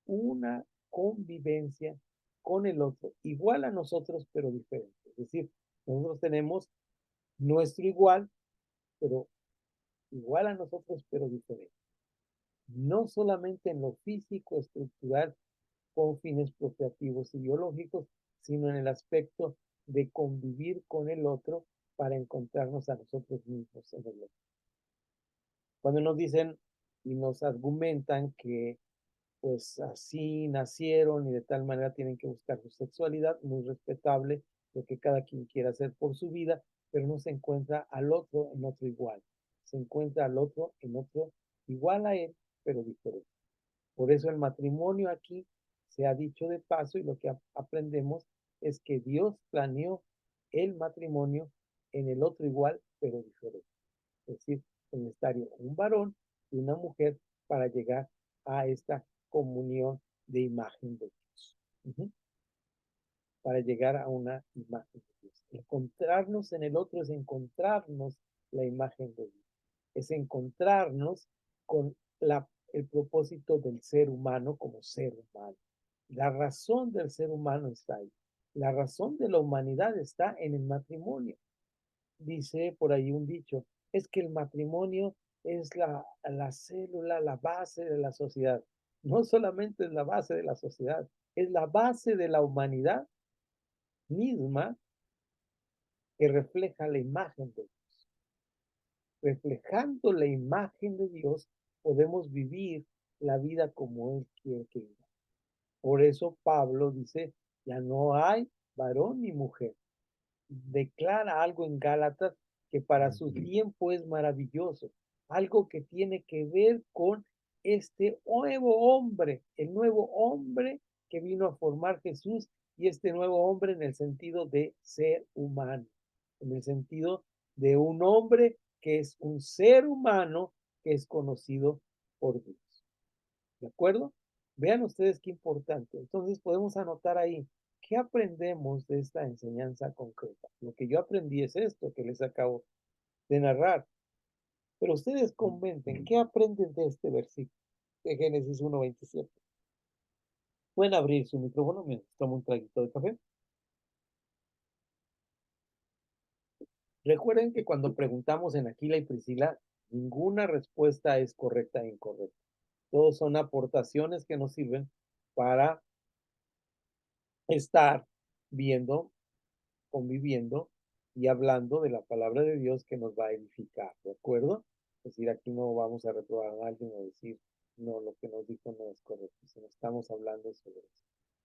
una convivencia con el otro, igual a nosotros, pero diferente. Es decir, nosotros tenemos nuestro igual, pero igual a nosotros, pero diferente. No solamente en lo físico, estructural, con fines procreativos y biológicos, sino en el aspecto de convivir con el otro para encontrarnos a nosotros mismos en el otro. Cuando nos dicen y nos argumentan que pues así nacieron y de tal manera tienen que buscar su sexualidad, muy respetable lo que cada quien quiera hacer por su vida, pero no se encuentra al otro en otro igual, se encuentra al otro en otro igual a él, pero diferente. Por eso el matrimonio aquí se ha dicho de paso y lo que aprendemos es que Dios planeó el matrimonio en el otro igual, pero diferente. Es decir, es necesario un varón y una mujer para llegar a esta comunión de imagen de Dios. Para llegar a una imagen de Dios. Encontrarnos en el otro es encontrarnos la imagen de Dios. Es encontrarnos con el propósito del ser humano como ser humano. La razón del ser humano está ahí. La razón de la humanidad está en el matrimonio. Dice por ahí un dicho, es que el matrimonio es la célula, la base de la sociedad. No solamente es la base de la sociedad, es la base de la humanidad misma que refleja la imagen de Dios. Reflejando la imagen de Dios, podemos vivir la vida como Él quiere que viva. Por eso Pablo dice, ya no hay varón ni mujer. Declara algo en Gálatas que para su tiempo es maravilloso, algo que tiene que ver con este nuevo hombre, el nuevo hombre que vino a formar Jesús y este nuevo hombre en el sentido de ser humano, en el sentido de un hombre que es un ser humano que es conocido por Dios. ¿De acuerdo? Vean ustedes qué importante. Entonces podemos anotar ahí, ¿qué aprendemos de esta enseñanza concreta? Lo que yo aprendí es esto que les acabo de narrar. Pero ustedes comenten, ¿qué aprenden de este versículo de Génesis 1:27? Pueden abrir su micrófono mientras tomo un traguito de café. Recuerden que cuando preguntamos en Aquila y Priscila, ninguna respuesta es correcta e incorrecta. Todos son aportaciones que nos sirven para estar viendo, conviviendo y hablando de la palabra de Dios que nos va a edificar, ¿de acuerdo? Es decir, aquí no vamos a reprobar a alguien o decir, no, lo que nos dijo no es correcto, sino estamos hablando sobre eso.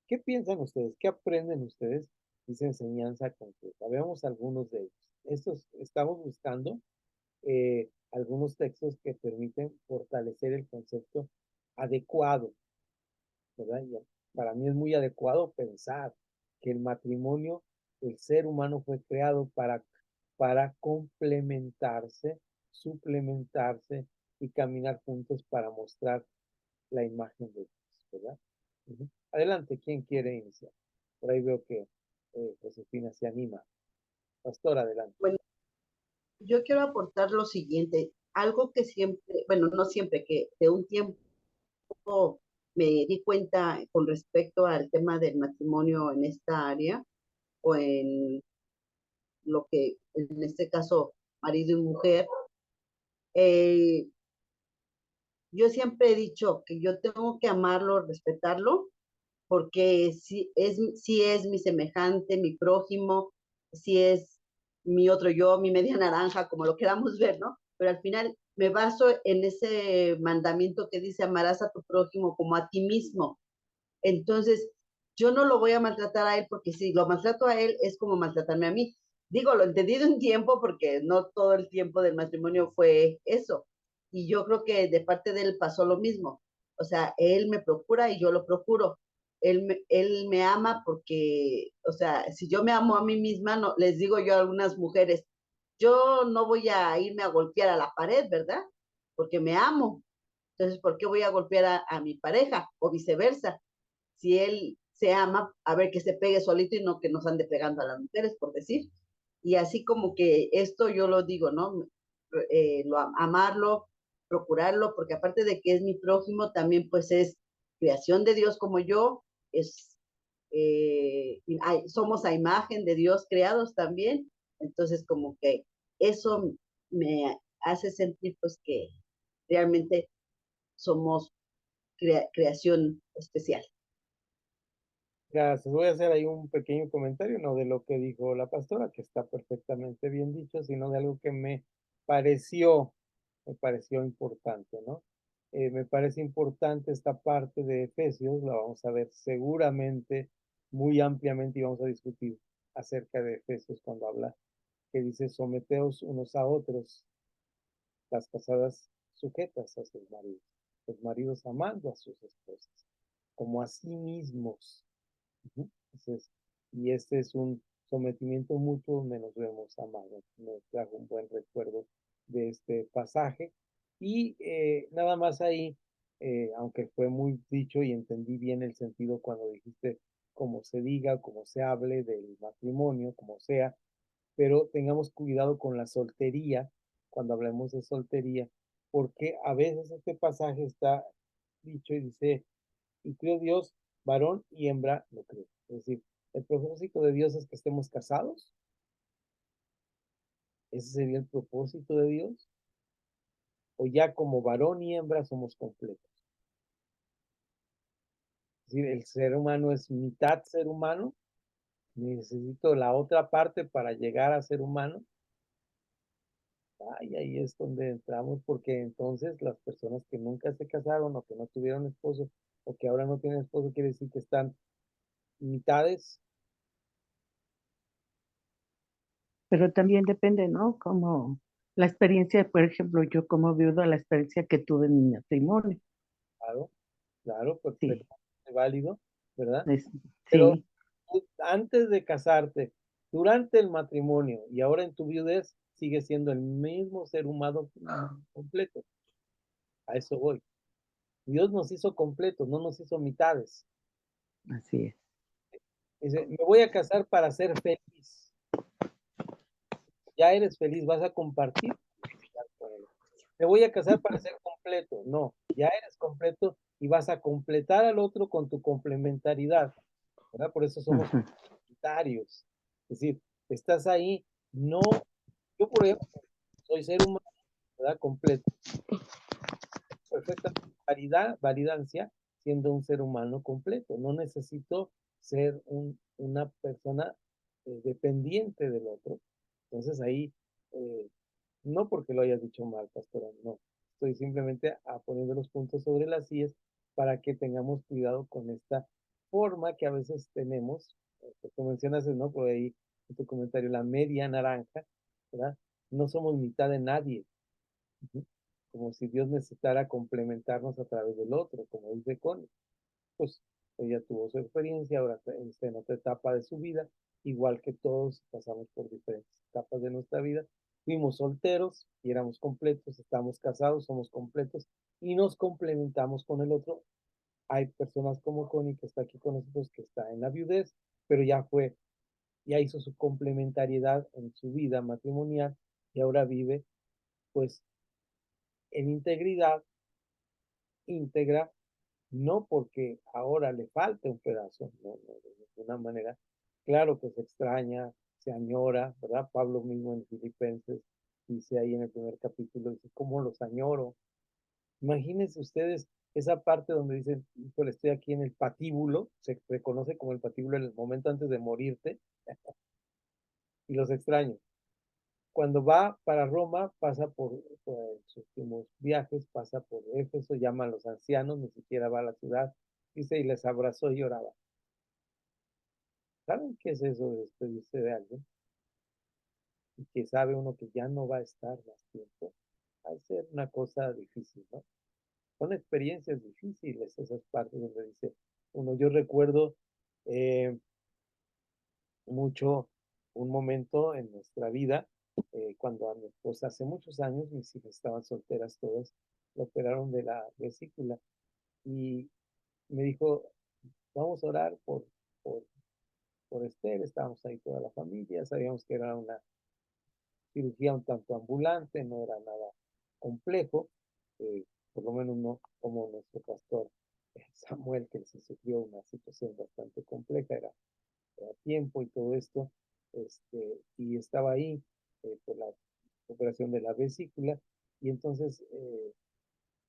¿Qué piensan ustedes? ¿Qué aprenden ustedes de esa enseñanza concreta? Veamos algunos de ellos. Estamos buscando algunos textos que permiten fortalecer el concepto adecuado, ¿verdad? Y para mí es muy adecuado pensar que el matrimonio, el ser humano fue creado para complementarse, suplementarse y caminar juntos para mostrar la imagen de Dios, ¿verdad? Adelante, ¿quién quiere iniciar? Por ahí veo que Josefina se anima. Pastor, adelante. Bueno, yo quiero aportar lo siguiente, algo que siempre, bueno, no siempre, que de un tiempo me di cuenta con respecto al tema del matrimonio en esta área, o en lo que en este caso marido y mujer. Yo siempre he dicho que yo tengo que amarlo, respetarlo, porque si es mi semejante, mi prójimo, si es mi otro yo, mi media naranja, como lo queramos ver, ¿no? Pero al final me baso en ese mandamiento que dice amarás a tu prójimo como a ti mismo. Entonces, yo no lo voy a maltratar a él porque si lo maltrato a él es como maltratarme a mí. Digo, lo entendí de un tiempo porque no todo el tiempo del matrimonio fue eso. Y yo creo que de parte de él pasó lo mismo. O sea, él me procura y yo lo procuro. Él me ama porque, o sea, si yo me amo a mí misma, no, les digo yo a algunas mujeres, yo no voy a irme a golpear a la pared, ¿verdad? Porque me amo. Entonces, ¿por qué voy a golpear a mi pareja? O viceversa. Si él se ama, a ver que se pegue solito y no que nos ande pegando a las mujeres, por decir. Y así como que esto yo lo digo, ¿no? Amarlo, procurarlo, porque aparte de que es mi prójimo, también pues es creación de Dios como yo, es somos a imagen de Dios creados también, entonces como que eso me hace sentir pues que realmente somos creación especial. Gracias. Voy a hacer ahí un pequeño comentario, no de lo que dijo la pastora, que está perfectamente bien dicho, sino de algo que me pareció importante, ¿no? Me parece importante esta parte de Efesios, la vamos a ver seguramente muy ampliamente y vamos a discutir acerca de Efesios cuando habla, que dice, someteos unos a otros, las casadas sujetas a sus maridos, los maridos amando a sus esposas, como a sí mismos. Entonces, y este es un sometimiento mutuo donde nos vemos amados. Me trajo un buen recuerdo de este pasaje. Y nada más ahí, aunque fue muy dicho y entendí bien el sentido cuando dijiste cómo se diga, cómo se hable del matrimonio, como sea, pero tengamos cuidado con la soltería cuando hablemos de soltería, porque a veces este pasaje está dicho y dice, y creo Dios, varón y hembra lo creo. Es decir, el propósito de Dios es que estemos casados. Ese sería el propósito de Dios. O ya como varón y hembra somos completos. Es decir, el ser humano es mitad ser humano. Necesito la otra parte para llegar a ser humano. Y ahí es donde entramos, porque entonces las personas que nunca se casaron o que no tuvieron esposo o que ahora no tienen esposo, quiere decir que están mitades. Pero también depende, ¿no? Como la experiencia, por ejemplo, yo como viuda, la experiencia que tuve en mi matrimonio. Claro, claro, Sí, perfectamente válido, ¿verdad? es- Pero sí, tú, antes de casarte, durante el matrimonio y ahora en tu viudez, sigue siendo el mismo ser humano completo. A eso voy. Dios nos hizo completos, no nos hizo mitades. así es. Dice, me voy a casar para ser feliz. Ya eres feliz, vas a compartir con él. Me voy a casar para ser completo. No, ya eres completo y vas a completar al otro con tu complementariedad, ¿verdad? Por eso somos Ujú. complementarios. Es decir, estás ahí, no, yo por ejemplo, soy ser humano, ¿verdad? Completo, perfecta validancia, siendo un ser humano completo. No necesito ser una persona dependiente del otro. Entonces ahí, eh, no porque lo hayas dicho mal, pastora, no. Estoy simplemente poniendo los puntos sobre las IES para que tengamos cuidado con esta forma que a veces tenemos, que tú mencionas, ¿no? Por ahí en tu comentario, la media naranja, ¿verdad? No somos mitad de nadie. Ujú. Como si Dios necesitara complementarnos a través del otro, como dice Connie. Pues ella tuvo su experiencia, ahora está en otra etapa de su vida, igual que todos pasamos por diferentes etapas de nuestra vida. Fuimos solteros y éramos completos, estamos casados, somos completos y nos complementamos con el otro. Hay personas como Connie que está aquí con nosotros, que está en la viudez, pero ya hizo su complementariedad en su vida matrimonial y ahora vive pues en integridad, íntegra, no porque ahora le falte un pedazo, no, no, de ninguna manera. Claro que se extraña, se añora, ¿verdad? Pablo mismo en Filipenses dice ahí en el primer capítulo, dice, ¿cómo los añoro? Imagínense ustedes esa parte donde dicen, híjole, estoy aquí en el patíbulo, se reconoce como el patíbulo en el momento antes de morirte, y los extraño. Cuando va para Roma, pasa por sus últimos viajes, pasa por Éfeso, llama a los ancianos, ni siquiera va a la ciudad, dice, y les abrazó y lloraba. ¿Saben qué es eso de despedirse de alguien? Y que sabe uno que ya no va a estar más tiempo. Va a ser una cosa difícil, ¿no? Son experiencias difíciles esas partes donde dice uno, yo recuerdo eh, mucho un momento en nuestra vida, cuando a mi esposa hace muchos años, mis hijas estaban solteras todas, lo operaron de la vesícula y me dijo, vamos a orar por, por Esther, estábamos ahí toda la familia, sabíamos que era una cirugía un tanto ambulante, no era nada complejo, por lo menos no como nuestro pastor Samuel, que se sufrió una situación bastante compleja, era tiempo y todo esto, y estaba ahí por la operación de la vesícula, y entonces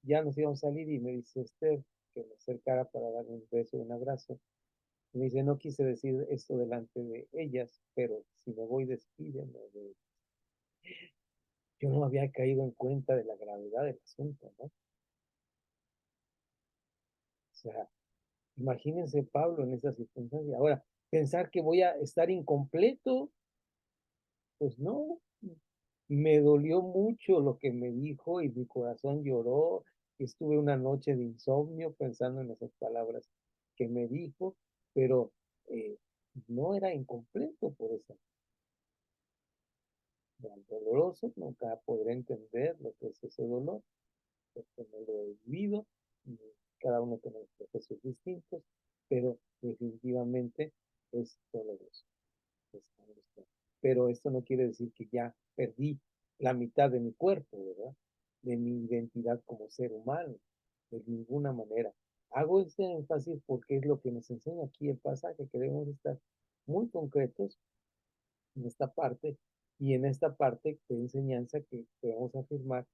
ya nos íbamos a salir y me dice Esther que me acercara para darle un beso y un abrazo. Y me dice, no quise decir esto delante de ellas, pero si me voy, despídeme. Yo no había caído en cuenta de la gravedad del asunto, ¿no? O sea, imagínense Pablo en esa circunstancia. Ahora, pensar que voy a estar incompleto, pues no, me dolió mucho lo que me dijo y mi corazón lloró. Estuve una noche de insomnio pensando en esas palabras que me dijo, pero eh, no era incompleto por eso. Era doloroso, nunca podré entender lo que es ese dolor, porque no lo he vivido, y cada uno tiene procesos distintos, pero definitivamente es doloroso. Pero esto no quiere decir que ya perdí la mitad de mi cuerpo, ¿verdad? De mi identidad como ser humano, de ninguna manera. Hago este énfasis porque es lo que nos enseña aquí el pasaje, que debemos estar muy concretos en esta parte y en esta parte de enseñanza que debemos afirmar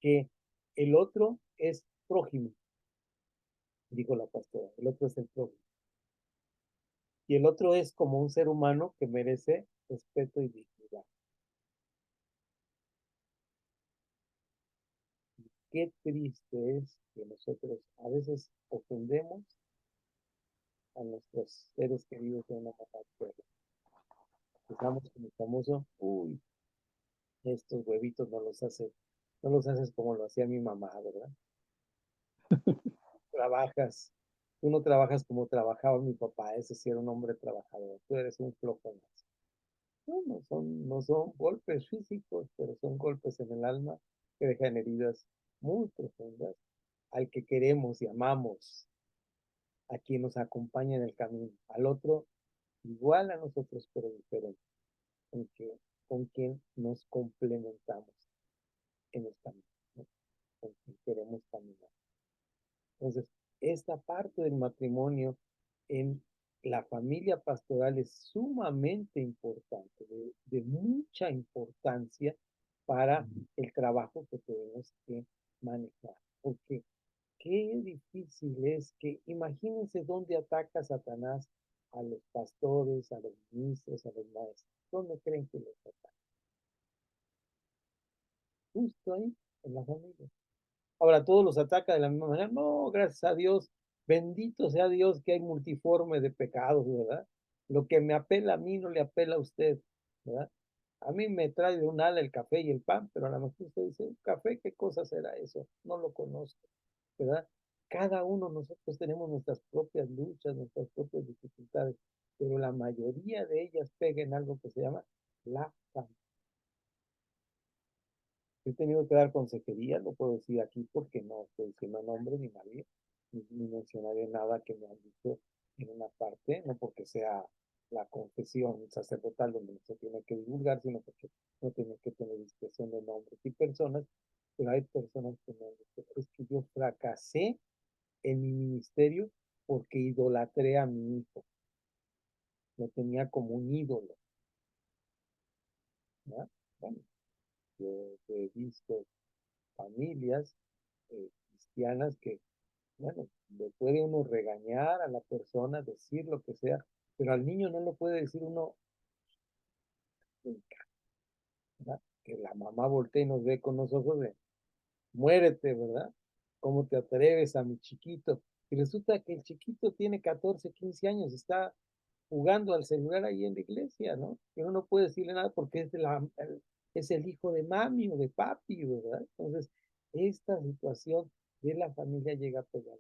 que el otro es prójimo, dijo la pastora, el otro es el prójimo. Y el otro es como un ser humano que merece respeto y dignidad. Qué triste es que nosotros a veces ofendemos a nuestros seres queridos de una manera cruel. Empezamos con el famoso, uy, estos huevitos no los haces como lo hacía mi mamá, ¿verdad? Trabajas, tú no trabajas como trabajaba mi papá, ese sí era un hombre trabajador, tú eres un flojo más. No son golpes físicos, pero son golpes en el alma que dejan heridas muy profundas al que queremos y amamos, a quien nos acompaña en el camino, al otro igual a nosotros, pero diferente, con, que, con quien nos complementamos en el camino, ¿no? Con quien queremos caminar. Entonces, esta parte del matrimonio en la familia pastoral es sumamente importante, de mucha importancia para el trabajo que tenemos que manejar. Porque qué difícil es que, imagínense dónde ataca Satanás a los pastores, a los ministros, a los maestros. ¿Dónde creen que los ataca? Justo ahí, en la familia. Ahora todos los ataca de la misma manera. No, gracias a Dios, bendito sea Dios que hay multiforme de pecados, ¿verdad? Lo que me apela a mí no le apela a usted, ¿verdad? A mí me trae de un ala el café y el pan, pero a lo mejor usted dice, ¿un café qué cosa será eso? No lo conozco, ¿verdad? Cada uno nosotros tenemos nuestras propias luchas, nuestras propias dificultades, pero la mayoría de ellas pega en algo que se llama la familia. He tenido que dar consejería, no puedo decir aquí porque no estoy diciendo nombre ni nadie, ni mencionaré nada que me han dicho en una parte, no porque sea la confesión sacerdotal donde no se tiene que divulgar, sino porque no tiene que tener discreción de nombres y personas, pero hay personas que me han dicho, es que yo fracasé en mi ministerio porque idolatré a mi hijo, lo tenía como un ídolo, ¿no? Bueno, yo he visto familias cristianas que, bueno, le puede uno regañar a la persona, decir lo que sea, pero al niño no lo puede decir uno, ¿verdad? Que la mamá voltee y nos ve con los ojos de, muérete, ¿verdad? ¿Cómo te atreves a mi chiquito? Y resulta que el chiquito tiene 14, 15 años, está jugando al celular ahí en la iglesia, ¿no? Y uno no puede decirle nada porque es el hijo de mami o de papi, ¿verdad? Entonces, esta situación de la familia llega a pegar.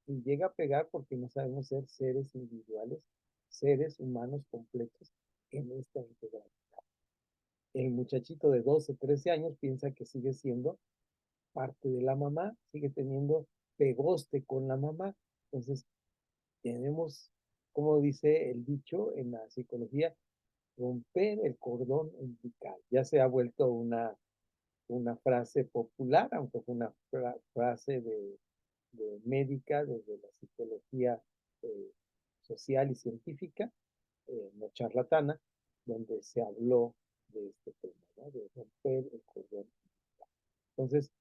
Y llega a pegar porque no sabemos ser seres individuales, seres humanos completos en esta integración. El muchachito de 12, 13 años piensa que sigue siendo parte de la mamá, sigue teniendo pegoste con la mamá. Entonces, tenemos, como dice el dicho en la psicología, romper el cordón umbilical. Ya se ha vuelto una frase popular, aunque fue una frase médica, desde la psicología social y científica, no charlatana, donde se habló de este tema, ¿no? De romper el cordón. Entonces,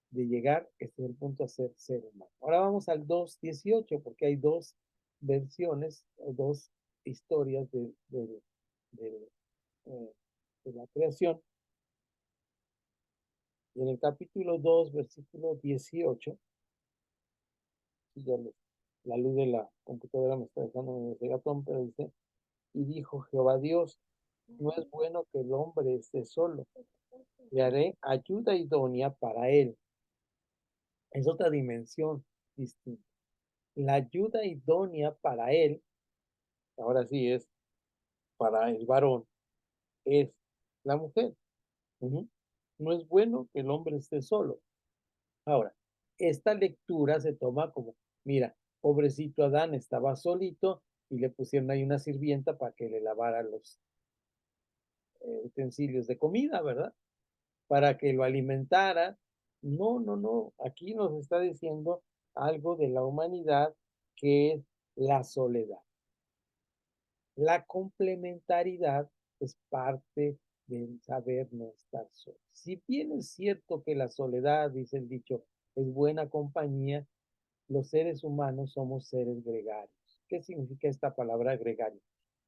de llegar, este es el punto, a ser ser humano. Ahora vamos al 2.18, porque hay dos versiones, dos historias de, de la creación. Y en el capítulo 2, versículo 18, y ya la luz de la computadora me está dejando en ese gatón, pero dice, y dijo Jehová Dios, no es bueno que el hombre esté solo, le haré ayuda idónea para él. Es otra dimensión distinta. La ayuda idónea para él, ahora sí es para el varón, es la mujer. No es bueno que el hombre esté solo. Ahora, esta lectura se toma como, mira, pobrecito Adán estaba solito y le pusieron ahí una sirvienta para que le lavara los utensilios de comida, ¿verdad? Para que lo alimentara. No, no, no. Aquí nos está diciendo algo de la humanidad, que es la soledad. La complementariedad es parte del saber no estar solo. Si bien es cierto que la soledad, dice el dicho, es buena compañía, los seres humanos somos seres gregarios. ¿Qué significa esta palabra gregario?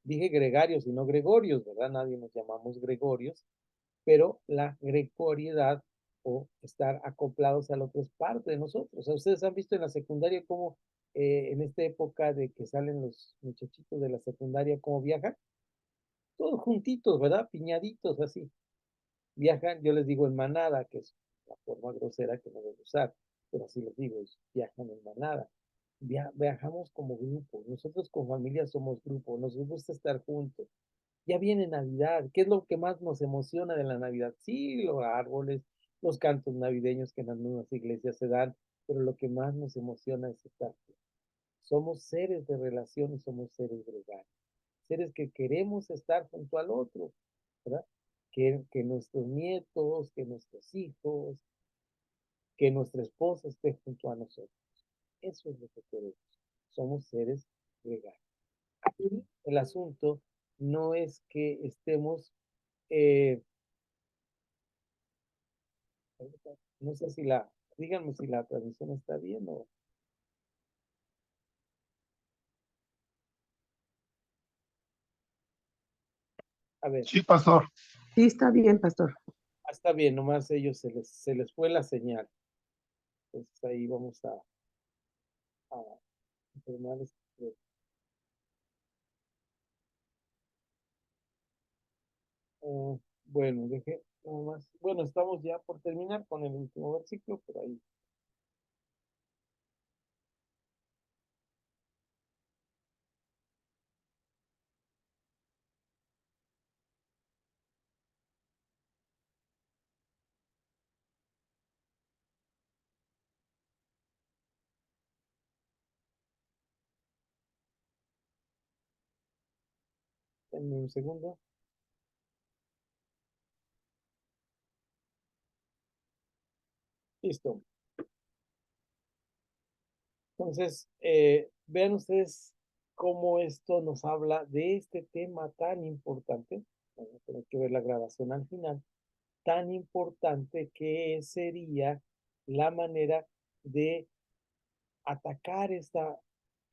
Dije gregarios y no gregorios, ¿verdad? Nadie nos llamamos gregorios, pero la gregoriedad o estar acoplados al otro es parte de nosotros. O sea, ustedes han visto en la secundaria cómo en esta época de que salen los muchachitos de la secundaria, cómo viajan, todos juntitos, ¿verdad? Piñaditos así. Viajan, yo les digo en manada, que es la forma grosera que no debo usar, pero así les digo, viajan en manada. Viajamos como grupo, nosotros con familia somos grupo, nos gusta estar juntos. Ya viene Navidad, ¿qué es lo que más nos emociona de la Navidad? Sí, los árboles, los cantos navideños que en algunas iglesias se dan, pero lo que más nos emociona es estar juntos. Somos seres de relación y somos seres gregarios, seres que queremos estar junto al otro, ¿verdad? Que nuestros nietos, que nuestros hijos, que nuestra esposa esté junto a nosotros. Eso es lo que queremos. Somos seres gregarios. Aquí el asunto no es que estemos, no sé si díganme si la traducción está bien o, a ver, Sí, pastor. Sí, está bien, pastor. está bien, nomás ellos se les fue la señal. Entonces ahí vamos a informarles. Bueno, dejé nada más. Bueno, estamos ya por terminar con el último versículo, pero ahí. Denme un segundo. Listo. Entonces, vean ustedes cómo esto nos habla de este tema tan importante. Vamos a tener que ver la grabación al final. Tan importante que sería la manera de atacar esta.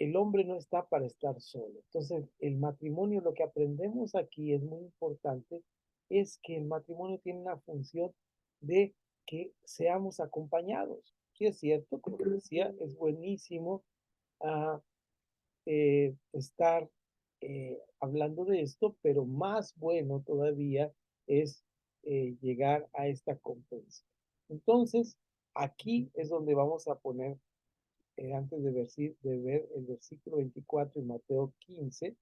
El hombre no está para estar solo. Entonces, el matrimonio, lo que aprendemos aquí es muy importante, es que el matrimonio tiene una función de que seamos acompañados. Sí, es cierto, como decía, es buenísimo estar hablando de esto, pero más bueno todavía es llegar a esta comprensión. Entonces, aquí es donde vamos a poner, antes de ver el versículo 24 y Mateo 15,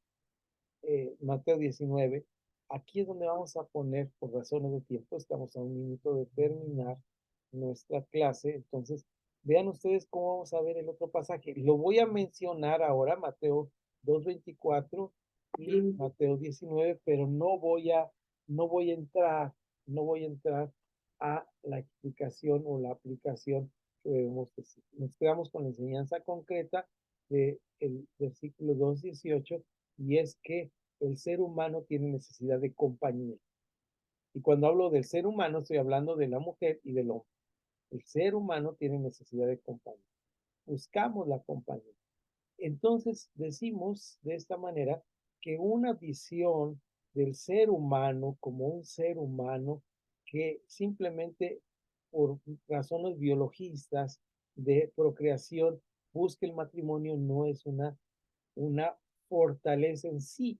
Mateo 19, aquí es donde vamos a poner, por razones de tiempo, estamos a un minuto de terminar nuestra clase, entonces vean ustedes cómo vamos a ver el otro pasaje. Lo voy a mencionar ahora, Mateo 2:24 y Mateo 19, pero no voy a entrar a la explicación o la aplicación que debemos decir. Nos quedamos con la enseñanza concreta del versículo 2:18, y es que el ser humano tiene necesidad de compañía. Y cuando hablo del ser humano, estoy hablando de la mujer y del hombre. El ser humano tiene necesidad de compañía. Buscamos la compañía. Entonces decimos de esta manera que una visión del ser humano como un ser humano que simplemente por razones biologistas de procreación busque el matrimonio no es una fortaleza en sí.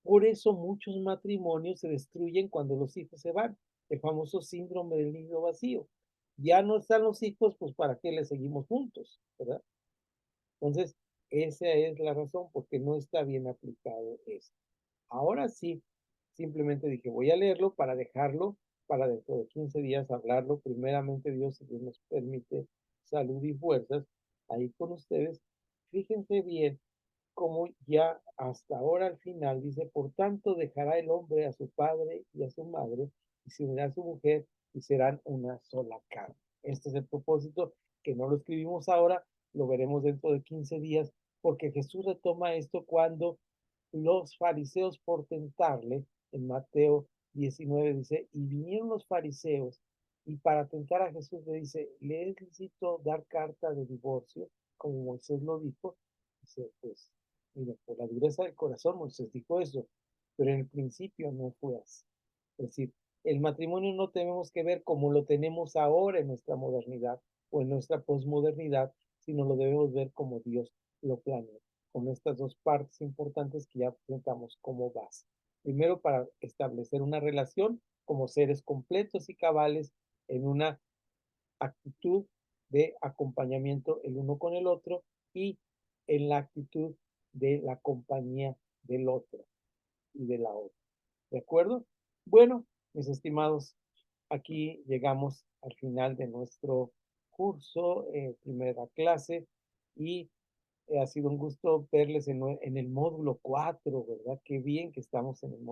Por eso muchos matrimonios se destruyen cuando los hijos se van. El famoso síndrome del nido vacío. Ya no están los hijos, pues ¿para qué le seguimos juntos? ¿Verdad? Entonces, esa es la razón porque no está bien aplicado esto. Ahora sí, simplemente dije, voy a leerlo para dejarlo para dentro de 15 días hablarlo. Primeramente Dios, si Dios nos permite salud y fuerzas ahí con ustedes. Fíjense bien como ya hasta ahora al final dice, por tanto dejará el hombre a su padre y a su madre y se unirá a su mujer y serán una sola carne. Este es el propósito, que no lo escribimos ahora, lo veremos dentro de 15 días, porque Jesús retoma esto cuando los fariseos por tentarle, en Mateo 19 dice, y vinieron los fariseos y para tentar a Jesús le dice, ¿le es lícito dar carta de divorcio, como Moisés lo dijo? Dice, pues, mira, por la dureza del corazón Moisés dijo eso, pero en el principio no fue así. Es decir, el matrimonio no tenemos que ver como lo tenemos ahora en nuestra modernidad o en nuestra posmodernidad, sino lo debemos ver como Dios lo planeó, con estas dos partes importantes que ya presentamos como base. Primero, para establecer una relación como seres completos y cabales en una actitud de acompañamiento el uno con el otro y en la actitud de la compañía del otro y de la otra. ¿De acuerdo? Bueno, mis estimados, aquí llegamos al final de nuestro curso, primera clase, y ha sido un gusto verles en el módulo 4, ¿verdad? Qué bien que estamos en el módulo